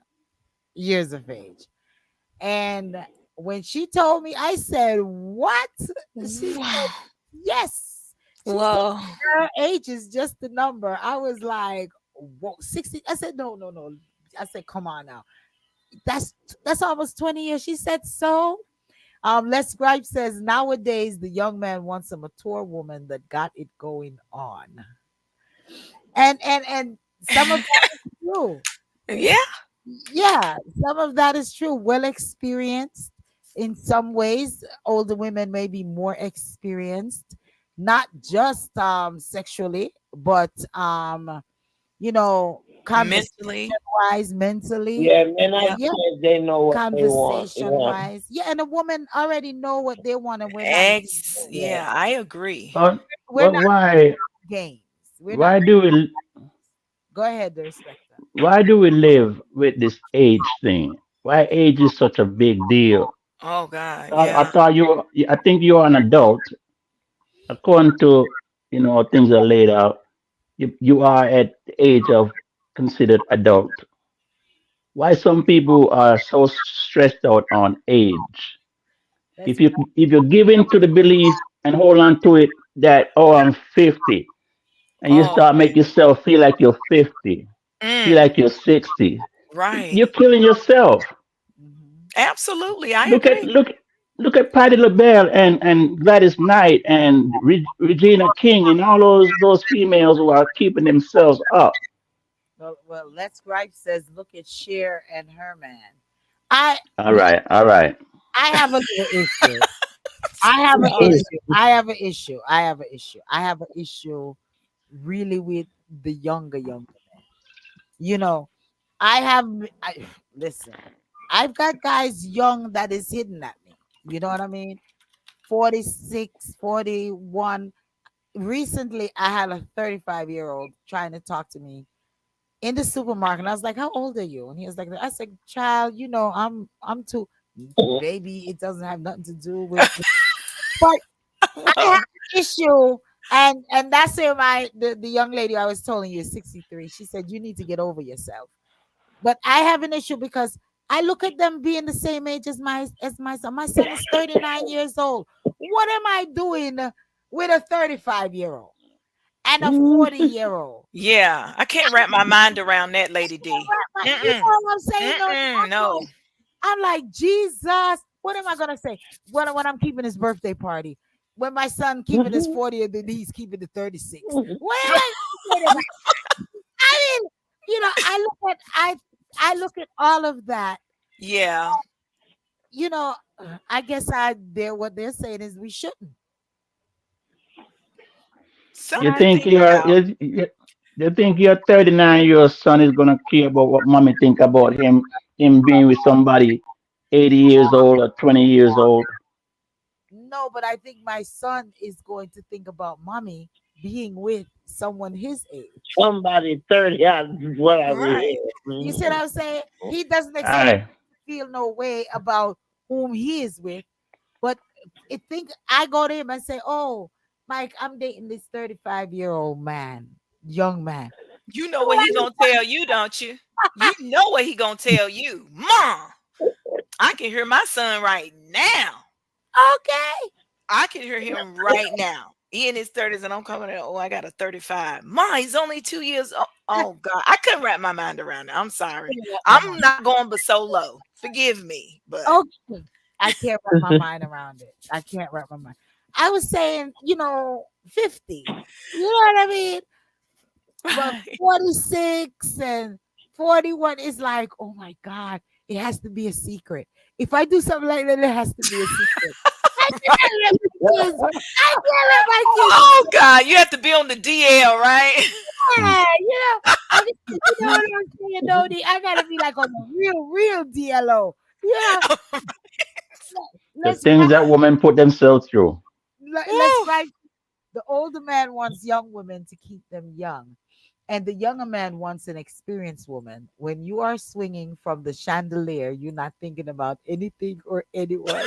years of age. And when she told me, I said, "What?" She said, Wow. "Yes." She said, Well, "Her age is just a number." I was like, "Whoa, 60?" I said, "No, no, no." I said, "Come on now. That's that's almost 20 years." She said, "So." Les Gripe says nowadays the young man wants a mature woman that got it going on. And some of that is true. yeah. Yeah, some of that is true. Well experienced in some ways. Older women may be more experienced, not just sexually, but conversation Mentally. wise, mentally. Yeah, men Yeah. Yeah, upstairs, they know what they want. conversation Yeah, wise. Yeah, and a woman already know what they want, and we're not yeah. Yeah, I agree. but we're but not games. We're not why do we go ahead, the respecter. why do we live with this age thing? Why age is such a big deal? Oh God, I yeah. thought I think you're an adult. According to things are laid out, you are at the age of considered adult. Why some people are so stressed out on age? Let's If you give in to the belief and hold on to it that, oh, I'm 50, and you Oh, start make yourself feel like you're 50, feel mm, like you're 60, right. you're killing yourself. mhm. Absolutely, I Look at agree. look look at Patti LaBelle and Gladys Knight and Regina King and all those females who are keeping themselves up. Well, Let's Gripe says, look at Cher and her man. I All right, all right. I have a little issue. I have an Sorry. issue. I have an issue. I have an issue. I have an issue really with the younger men. You know, I listen. I've got guys young that is hitting at me. You know what I mean? 46, 41. Recently, I had a 35-year-old trying to talk to me in the supermarket. And I was like, "How old are you?" And he was like, "I said, child, I'm too baby. It doesn't have nothing to do with." But I have an issue, and that's where the young lady I was telling you is 63. She said you need to get over yourself. But I have an issue because I look at them being the same age as my son. My son is 39 years old. What am I doing with a 35-year-old and a 40-year-old? Yeah, I can't wrap my mind around that, Lady D. You Mm-mm. know what I'm saying? No, Mm-mm. No. I'm like, Jesus, what am I gonna say? When I'm keeping his birthday party, when my son keeping his 40th and then he's keeping the 36th. What am I gonna say to that? I mean, I look at all of that, Yeah. you know, I guess I they're what they're saying is we shouldn't. But You Something to I think think your about. you think your 39-year-old son is gonna care about what mommy think about him being with somebody 80 years old or 20 years old? no, but I think my son is going to think about mommy being with someone his age. Somebody 30 out is what I Right. hear. You see what I'm saying? He doesn't exactly Aye. feel no way about whom he is with, but I think I go to him and say, "Oh, Mike, I'm dating this 35-year-old man, young man." You know what he gonna tell you, don't you? You know what he gonna tell you. Mom, I can hear my son right now. Okay. I can hear him right now. He in his 30s and I'm coming in. Oh, I got a 35. Ma, he's only 2 years old. Oh God. I couldn't wrap my mind around it. I'm sorry. I'm not going but so low. Forgive me. But Okay. I can't wrap my mind around it. I can't wrap my mind. I was saying, 50. You know what I mean? But right. 46 and 41 is like, oh my God, it has to be a secret. If I do something like that, it has to be a secret. I Right. can't let my kids. I can't let my kids. Oh God. You have to be on the DL, right? Yeah, I mean, you know what I'm saying, Dodie? I gotta be like on the real DLO. Yeah, The let's things fight. that women put themselves through. Let's Woo. fight. The older man wants young women to keep them young, and the younger man wants an experienced woman. When you are swinging from the chandelier, you're not thinking about anything or anyone.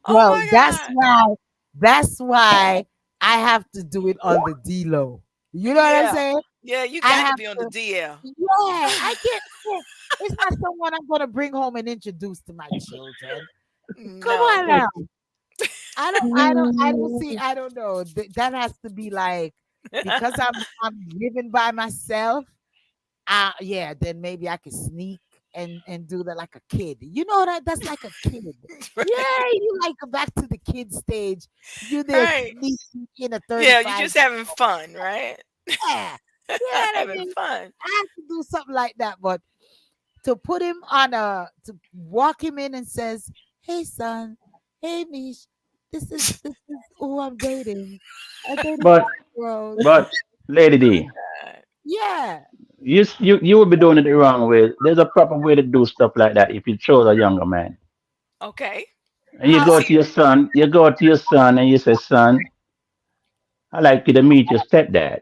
Oh Well, my that's God. why. That's why I have to do it on the D low. You know what I'm Yeah. saying? Yeah, you I got to have be on the to. DL. Yeah, it's not someone I'm gonna bring home and introduce to my children. Come on No. now. I don't see, I don't know. That has to be like because I'm living by myself. Yeah, then maybe I could sneak and do that like a kid. You know that's like a kid. Yeah, Right. you like go back to the kid stage. You there Right. sneaking in a Yeah, you're 35. just having fun, right? Yeah. You know what I Having mean? fun. I have to do something like that, but to put him on a to walk him in and says, "Hey son, hey Mish, this is who I'm dating. I dated but 5 year old." but Lady D, Yeah. you would be doing it the wrong way. There's a proper way to do stuff like that if you chose a younger man. Okay. And How Let's hear it. you go to your son and you say, son, I like you to meet your stepdad.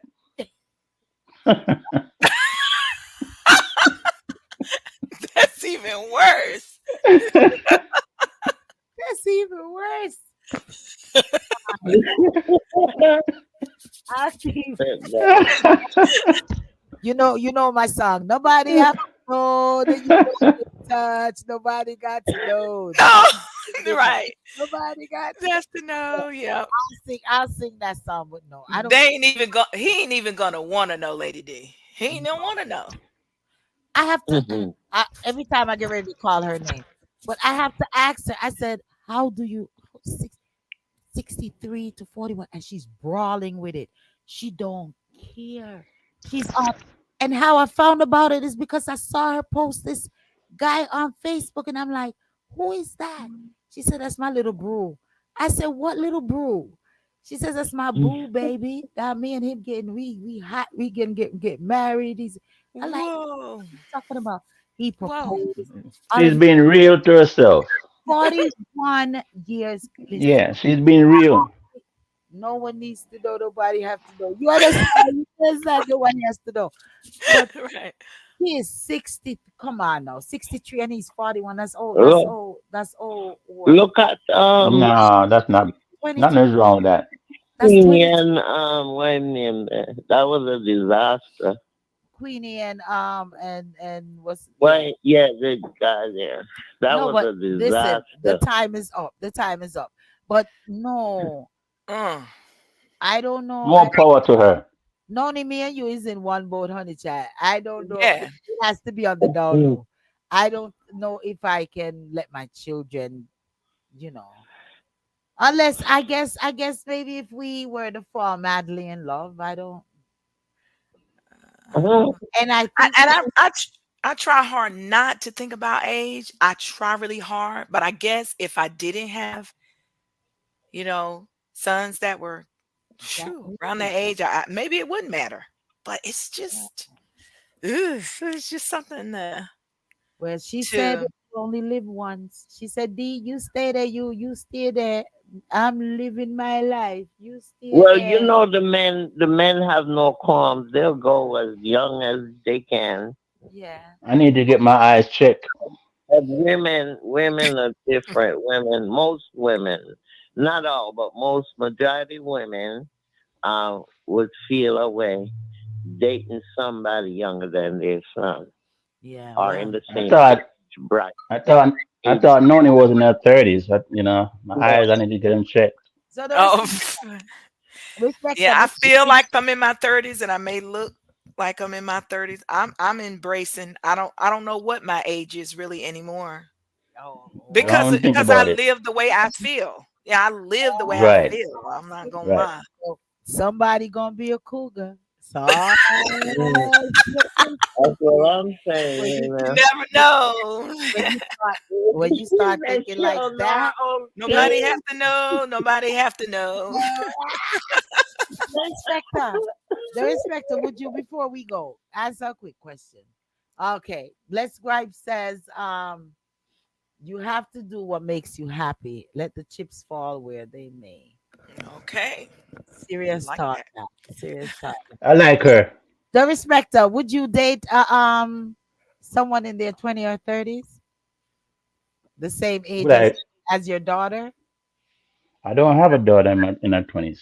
That's even worse. that's even worse. I see. You know my song. Nobody have to know that you don't touch. Nobody got to know. No. You know, Right. nobody got to know. Just to know. Yep. I'll sing that song, but no, I don't. They ain't even go he ain't even gonna wanna know, Lady D. He ain't gonna wanna know. I have to every time I get ready to call her name, but I have to ask her. I said, "How do you 63 to 41?" And she's brawling with it. She don't care. She's up. And how I found about it is because I saw her post this guy on Facebook, and I'm like, "Who is that?" She said, "That's my little boo." I said, "What little boo?" She says, "That's my boo, baby. That me and him getting we hot. We get married." I like Whoa. talking about. He Whoa. proposed. All She's of being real to herself. 41 years. Listen, Yeah, she's being real. no one needs to know. Nobody have to know. You understand? You understand? No one has to know. But Right. he is 60. Come on now, 63, and he's 41. That's old. That's look, old. That's old. What? look at No, that's not 22. nothing is wrong with that. That's 22. Queen wait a minute, that was a disaster. Queenie and what's yeah. Wait, yeah, the guy there, that No, was but a listen, the disaster. time is up. The time is up. But no, Mm. I don't know. More power to her. Noni, me and you is in one boat, honey child. I don't know. Yeah. It has to be on the down Mm. low. I don't know if I can let my children, you know. Unless I guess maybe if we were to fall madly in love, I don't Mhm. And I I think and I try hard not to think about age. I try really hard, but I guess if I didn't have, you know, sons that were that around that age, maybe it wouldn't matter. But it's just, ugh, it's just something well, she said to. that you only live once. She said, D, you stay there, you stay there. I'm living my life. You stay Well, you there. know the men have no qualms. They'll go as young as they can. Yeah. I need to get my eyes checked. But women are different. Most women, not all, but most majority women, would feel a way dating somebody younger than their son Yeah, or in well, the I same age thought, bracket. I thought, I Age. thought Noni was in her 30s. But, my No, eyes, I need to get them checked. so the Oh, respect yeah, of I the feel like I'm in my 30s and I may look like I'm in my 30s. I'm embracing. I don't know what my age is really anymore. oh Don't wow. even think Because I about it. live the way I feel. Yeah, I live the way I Right, feel. I'm not gonna right. lie. So somebody gonna be a cougar. So mm, that's what I'm when you saying. You never know. when you start when you start That thinking she like don't know her that, own Nobody thing. have to know. Nobody have to know. the inspector, the inspector, would you before we go answer a quick question? Okay, let's gripe says you have to do what makes you happy. Let the chips fall where they may. Okay, Serious like talk that. now. Serious talk. I like her. The respecter, would you date someone in their 20 or 30s? The same age But as your daughter? I don't have a daughter in her 20s.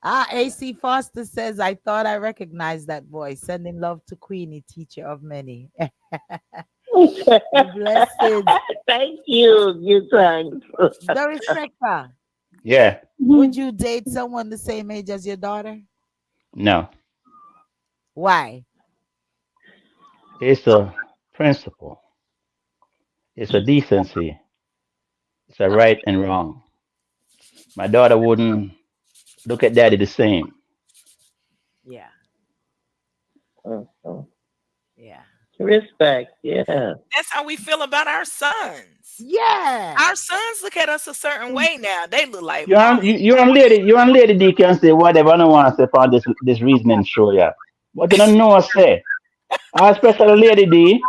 Ah, AC Foster says, I thought I recognized that voice. Sending love to Queenie, teacher of many. Blessings. Thank you. You thanks. The respecter. Yeah, Would you date someone the same age as your daughter? no. Why? It's a principle. It's a decency. It's a right and wrong. My daughter wouldn't look at daddy the same. Yeah, Mhm. yeah. Respect, yeah. That's how we feel about our sons. Yeah. Our sons look at us a certain way now. They look like You mom. and lady D can say whatever I don't want to say for this reasoning show, yeah. But you don't know what say. Our special lady D,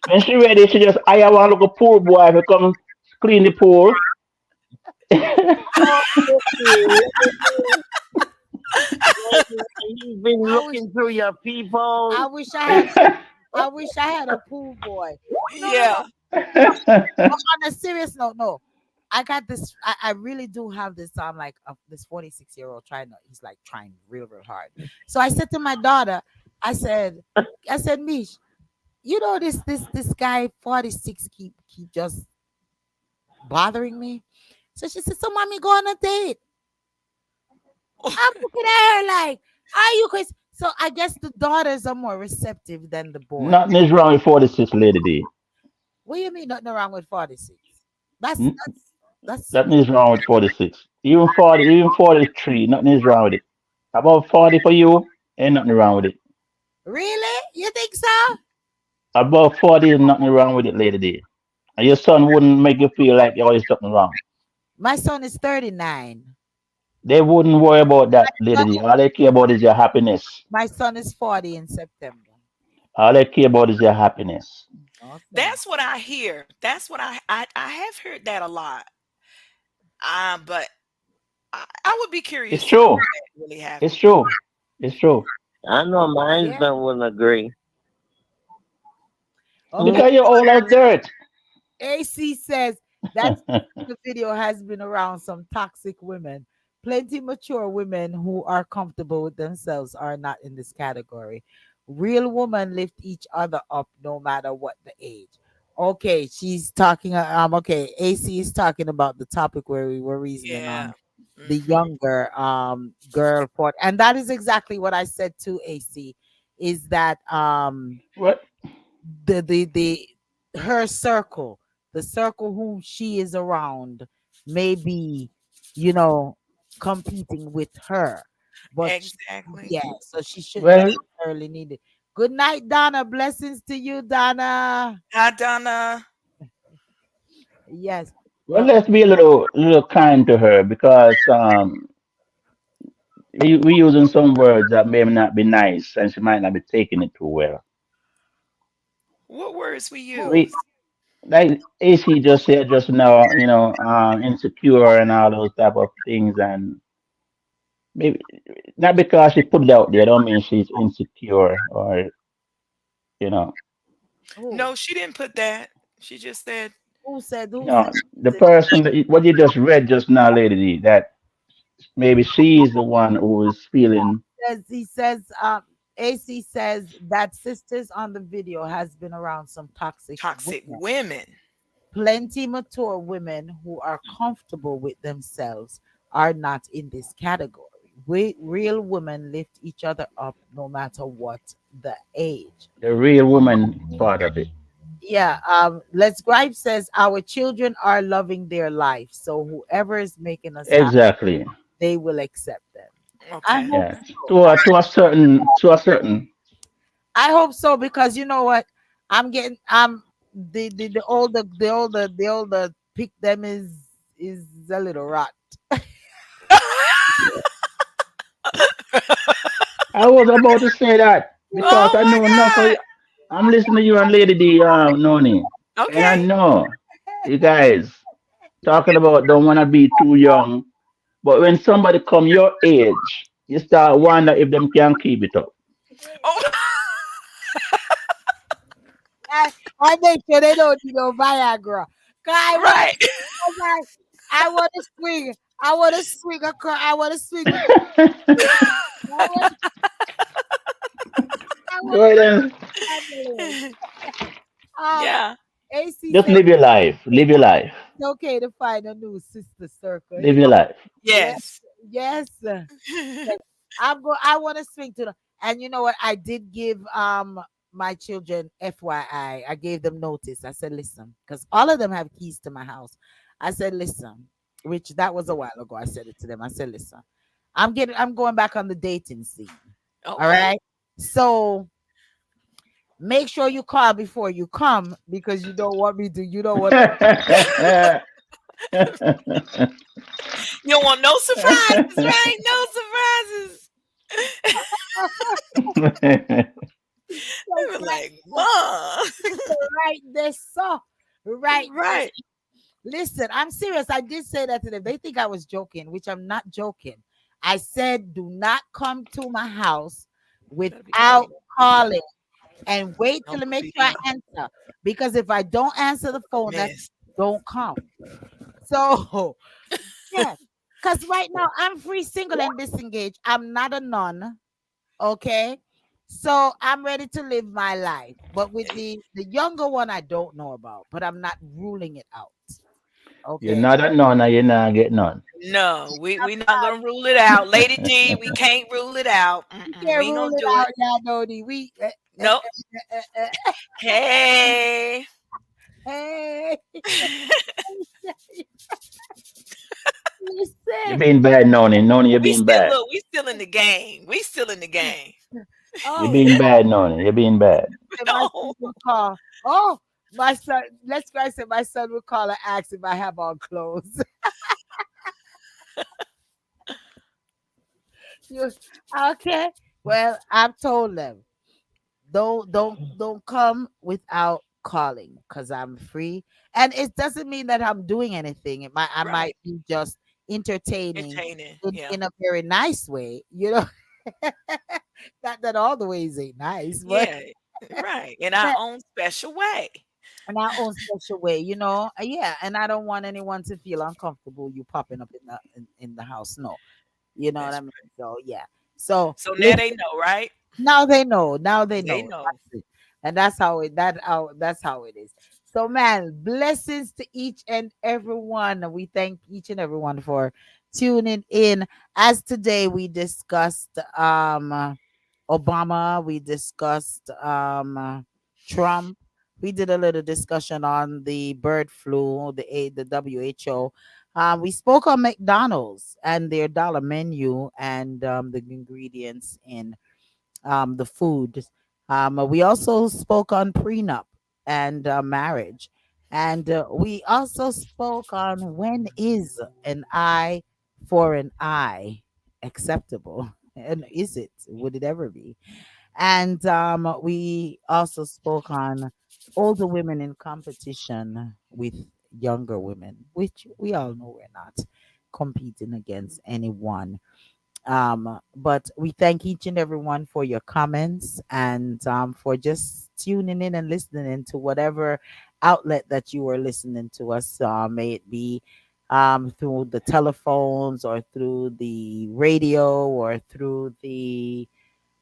when she ready, she just hire one little poor boy to come clean the pool. Oh, look here. He's been I wish looking through your I people. wish I had I wish I had a pool boy. No, no, no. Yeah. But on a serious note, no. I got this. I really do have this. I'm like this 46-year-old trying to. He's like trying real, real hard. So I said to my daughter, I said, Mish, you know this guy 46 keep just bothering me. So she said, so mommy, go on a date. I'm looking at her like, are you crazy? So I guess the daughters are more receptive than the boys. Nothing is wrong with 46 lady D. What do you mean nothing wrong with 46? That's N- that's that's Nothing is wrong with 46. Even 40, even 43, nothing is wrong with it. About 40 for you, ain't nothing wrong with it. really? You think so? Above 40 is nothing wrong with it, lady D. And your son wouldn't make you feel like there is something wrong. My son is 39. They wouldn't worry about that, lady D. All they care about is your happiness. My son is 40 in September. All they care about is your happiness. Awesome. That's what I hear. That's what I have heard that a lot. But I would be It's curious to know true. what really It's happened. true. It's true. I know my Yeah. husband wouldn't agree. Okay. Mm. Because you're all as dirt. AC says that the video has been around some toxic women. Plenty mature women who are comfortable with themselves are not in this category. Real women lift each other up no matter what the age. Okay, she's talking. Okay, AC is talking about the topic where we were reasoning Yeah. on the Mhm. younger girl for, and that is exactly what I said to AC. Is that What? the her circle, the circle whom she is around, may be, you know, competing with her. but Exactly. yeah, so she shouldn't Well, necessarily need it. Good night, Donna. Blessings to you, Donna. Hi, Donna. Yes. well, Well, let's be a little kind to her because we using some words that may not be nice, and she might not be taking it too well. What words we who? We use? like AC just said just now, insecure and all those type of things, and maybe not because she put it out there, don't mean she's insecure or you know, Who? No, she didn't put that. She just said, Who said the it? person that what you just read just now, Lady D, that maybe she's the one who is feeling He says, AC says that sisters on the video has been around some toxic toxic women. women. Plenty mature women who are comfortable with themselves are not in this category. We real women lift each other up no matter what the age. the real woman part of it. Yeah, Let's Gripe says our children are loving their life, so whoever is making us happy, Exactly. they will accept them. I Okay. hope Yeah. so. To a certain I hope so because you know what? I'm getting the older pick them is a little rot. I was about to say that because Oh I my know enough of I'm listening to you and Lady D Noni. God. And I Okay. know you guys talking about don't wanna be too young. But when somebody come your age, you start wonder if them can keep it up. Oh, I, I make sure they don't need no Viagra. 'Cause right. I want to swing. I want to swing across. I want to swing with. I want. I Go want ahead and to. Um, Yeah. AC just said live your life. Live your life. it's okay to find a new sister circle. Live your life. Yes, Yes. yes. I want to swing to the. And you know what? I did give my children FYI. I gave them notice. I said, listen, because all of them have keys to my house. I said, listen, which that was a while ago. I said it to them. I said, listen, I'm going back on the dating scene. All Okay. right. So make sure you call before you come because you don't want me to. You don't want. You don't want no surprises, right? No surprises. They were like, Mom. Right this so right this. Right. Listen, I'm serious. I did say that to them. They think I was joking, which I'm not joking. I said, do not come to my house Better be without quiet. calling and wait till Don't I put make me sure I in answer. Because if I don't answer the a phone, that's mess. don't come. So yeah. Because right now I'm free, single, and disengaged. I'm not a nun. Okay. So I'm ready to live my life. But with the younger one, I don't know about, but I'm not ruling it out. You're Okay. not at none and you're not get none. No, we not gonna rule it out. Lady D, we can't rule it out. We Mm-mm, can't we ain't rule gonna it do out, it. y'all know the we Nope. eh, eh. Hey. Hey, You're listen. being bad, Noni. Noni, you're We being still bad. look, we still in the game. We still in the game. You're Oh, being bad, Noni. You're being bad. my No. son will call. Oh, my son. Let's go. I said my son will call and ask if I have on clothes. You okay? Well, I've told them. Don't come without calling because I'm free. And it doesn't mean that I'm doing anything. I might Right. be just entertaining Entertaining. Yeah. in a very nice way, you know. Not that all the ways ain't nice, but Yeah. Right. In our own special way. in our own special way, you know. Yeah, and I don't want anyone to feel uncomfortable you popping up in the house. No. You know what I That's mean? right. So yeah. So So now listen. they know, right? Now they know. Now they They know. know. That's it. And that's how it is. So man, blessings to each and everyone. We thank each and everyone for tuning in. As today we discussed Obama, we discussed Trump. We did a little discussion on the bird flu, the WHO. We spoke on McDonald's and their dollar menu and the ingredients in the food. We also spoke on prenup and marriage. And we also spoke on when is an eye for an eye acceptable? And is it? Would it ever be? And we also spoke on older women in competition with younger women, which we all know we're not competing against anyone. But we thank each and everyone for your comments and for just tuning in and listening to whatever outlet that you are listening to us. May it be through the telephones or through the radio or through the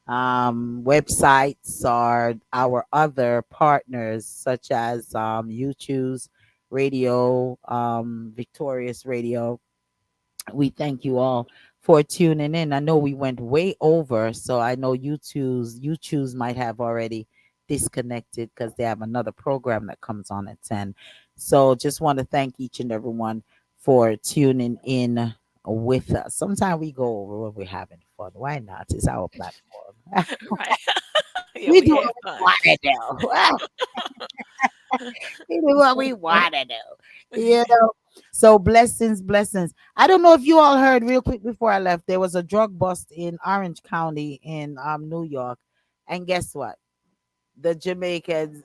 websites or our other partners such as YouTube's radio, Victorious Radio. We thank you all for tuning in. I know we went way over, so I know YouTube's might have already disconnected because they have another program that comes on at 10. So just want to thank each and everyone for tuning in with us. Sometimes we go over when we're having fun. Why not? It's our platform. Right. Yeah, We we do had what we fun. want to do. We do what we want to do. You know. So blessings, blessings. I don't know if you all heard real quick before I left. There was a drug bust in Orange County in New York, and guess what? The Jamaicans,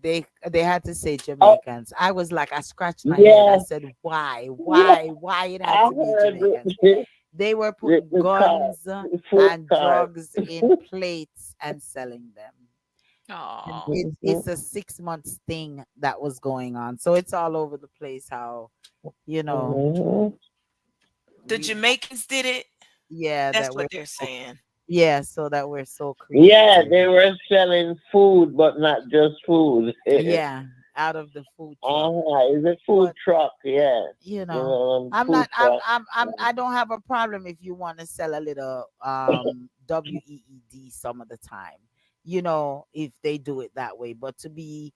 they had to say Oh, Jamaicans. I was like, I scratched my head. I yeah, said, why, yeah. why it had I to be heard Jamaicans? They were the, putting the car, guns the food and card. drugs in plates and selling them. And Oh, it's a 6 months thing that was going on. So it's all over the place how, you know, Mhm. the we Jamaicans did it. yeah, That's that what we're they're so, saying. yeah, so that we're so Yeah, creative. they were selling food, but not just food. Yeah, out of the food truck. It's a food But truck, yeah. you You know, know, I'm food not truck. I don't have a problem if you want to sell a little WEED some of the time. You know, if they do it that way, but to be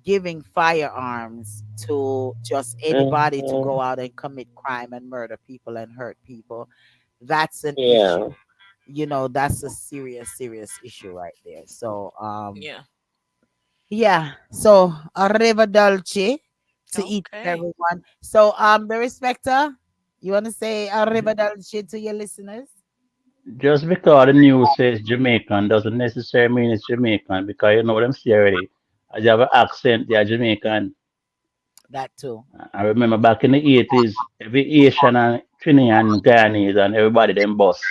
giving firearms to just anybody to Hmm. go out and commit crime and murder people and hurt people, that's an Yeah. issue. You know, that's a serious issue right there. So Yeah. yeah, so arrivederci to each and Okay. everyone. So the respecter, you want to say arrivederci to your listeners? Just because the news says Jamaican doesn't necessarily mean it's Jamaican because you know what I'm saying already. As you have an accent, they're Jamaican. That too. I remember back in the 80s, every Asian and Trinidad and Guyanese and everybody them boss.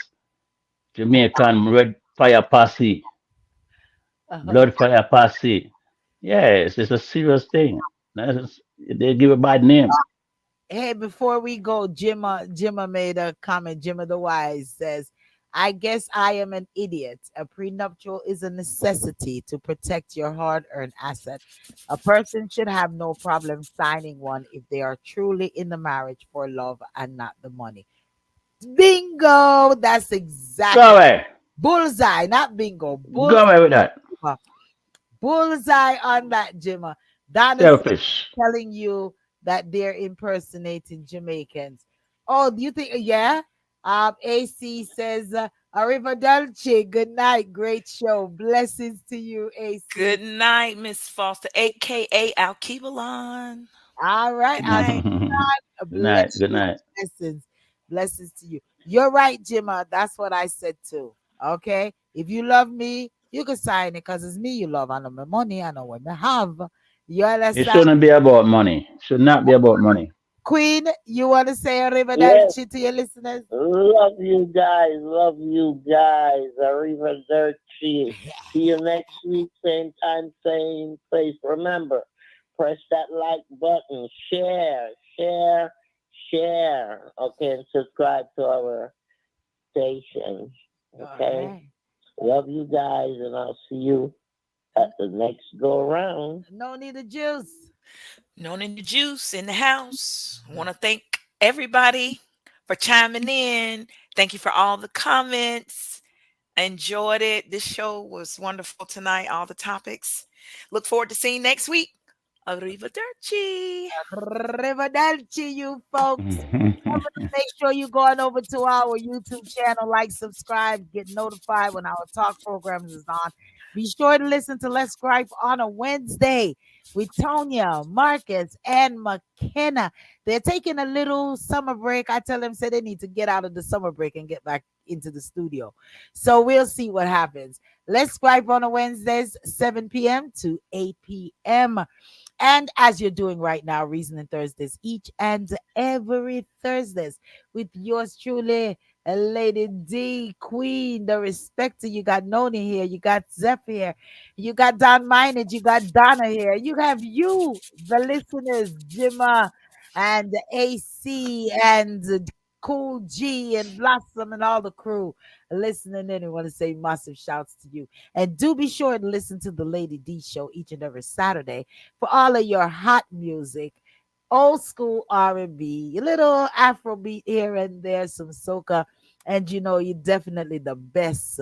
Jamaican Red Fire Posse, Blood Fire Posse. Yes, it's a serious thing. They give a bad name. Hey, before we go, Jimma made a comment. Jimma the Wise says, I guess I am an idiot. A prenuptial is a necessity to protect your hard earned asset. A person should have no problem signing one if they are truly in the marriage for love and not the money. Bingo! That's Go exactly away. bullseye, not bingo. Go away with that. Bullseye on that, Jimma. Donna's Selfish. telling you that they're impersonating Jamaicans. Oh, do you think? Yeah. AC says, Arrivederci. Good night. Great show. Blessings to you, AC. Good night, Miss Foster, aka Alkebalon. All right. Good I'll night. keep Good night. bless Good you. night. Blessings. Blessings to you. You're right, Jimma. That's what I said too. Okay. If you love me, you can sign it because it's me you love. I know my money. I know what I have. You It understand? shouldn't be about money. Should not be about money. Queen, you want to say Yes. arrivederci to your listeners? Love you guys. Love you guys. Arrivederci. See you next week, same time, same place. Remember, press that like button, share, share. Okay, and subscribe to our station. All Okay. right. Love you guys, and I'll see you at the next go around. No need of juice. Known in the juice in the house. Want to thank everybody for chiming in. Thank you for all the comments. I enjoyed it. This show was wonderful tonight. All the topics. Look forward to seeing you next week. Arrivederci. Arrivederci, you folks. Remember to make sure you go on over to our YouTube channel, like, subscribe, get notified when our talk programs is on. Be sure to listen to Let's Gripe on a Wednesday with Tonya, Marcus, and McKenna. They're taking a little summer break. I tell them, say they need to get out of the summer break and get back into the studio. So we'll see what happens. Let's Gripe on a Wednesdays, 7 p.m. to 8 p.m. And as you're doing right now, Reasoning Thursdays, each and every Thursdays, with yours truly, Lady D, Queen, the respecter. You got Noni here, you got Zeph here, you got Don Minage, you got Donna here, you have you, the listeners, Jimma and AC and Cool G and Blossom and all the crew listening in. I want to say massive shouts to you. And do be sure to listen to the Lady D show each and every Saturday for all of your hot music, old school R&B, a little Afrobeat here and there, some soca, and you're definitely the best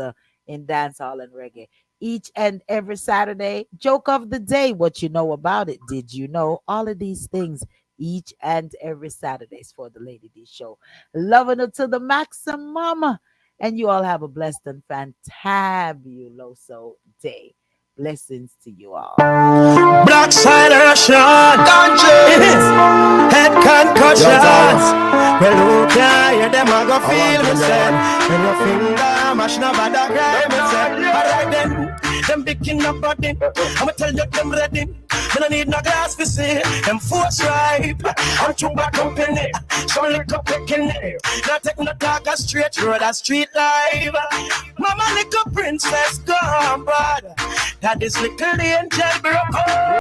in dancehall and reggae. Each and every Saturday, joke of the day, what you know about it. Did you know all of these things? Each and every Saturdays for the Lady D show. Loving it to the maximum. And you all have a blessed and fantabuloso day. Blessings to you all. Black side Russian head concussions. Well, who can hear them? I go feel me say. When your finger mash no bother cry me say. Alright then, them picking up body. I'ma tell you them ready. Me no need no glass to see. Them force ripe. I'm too bad company. Some little picking it. Not take no talk a straight road a street life. Mama little princess gone bad. That is little angel broke.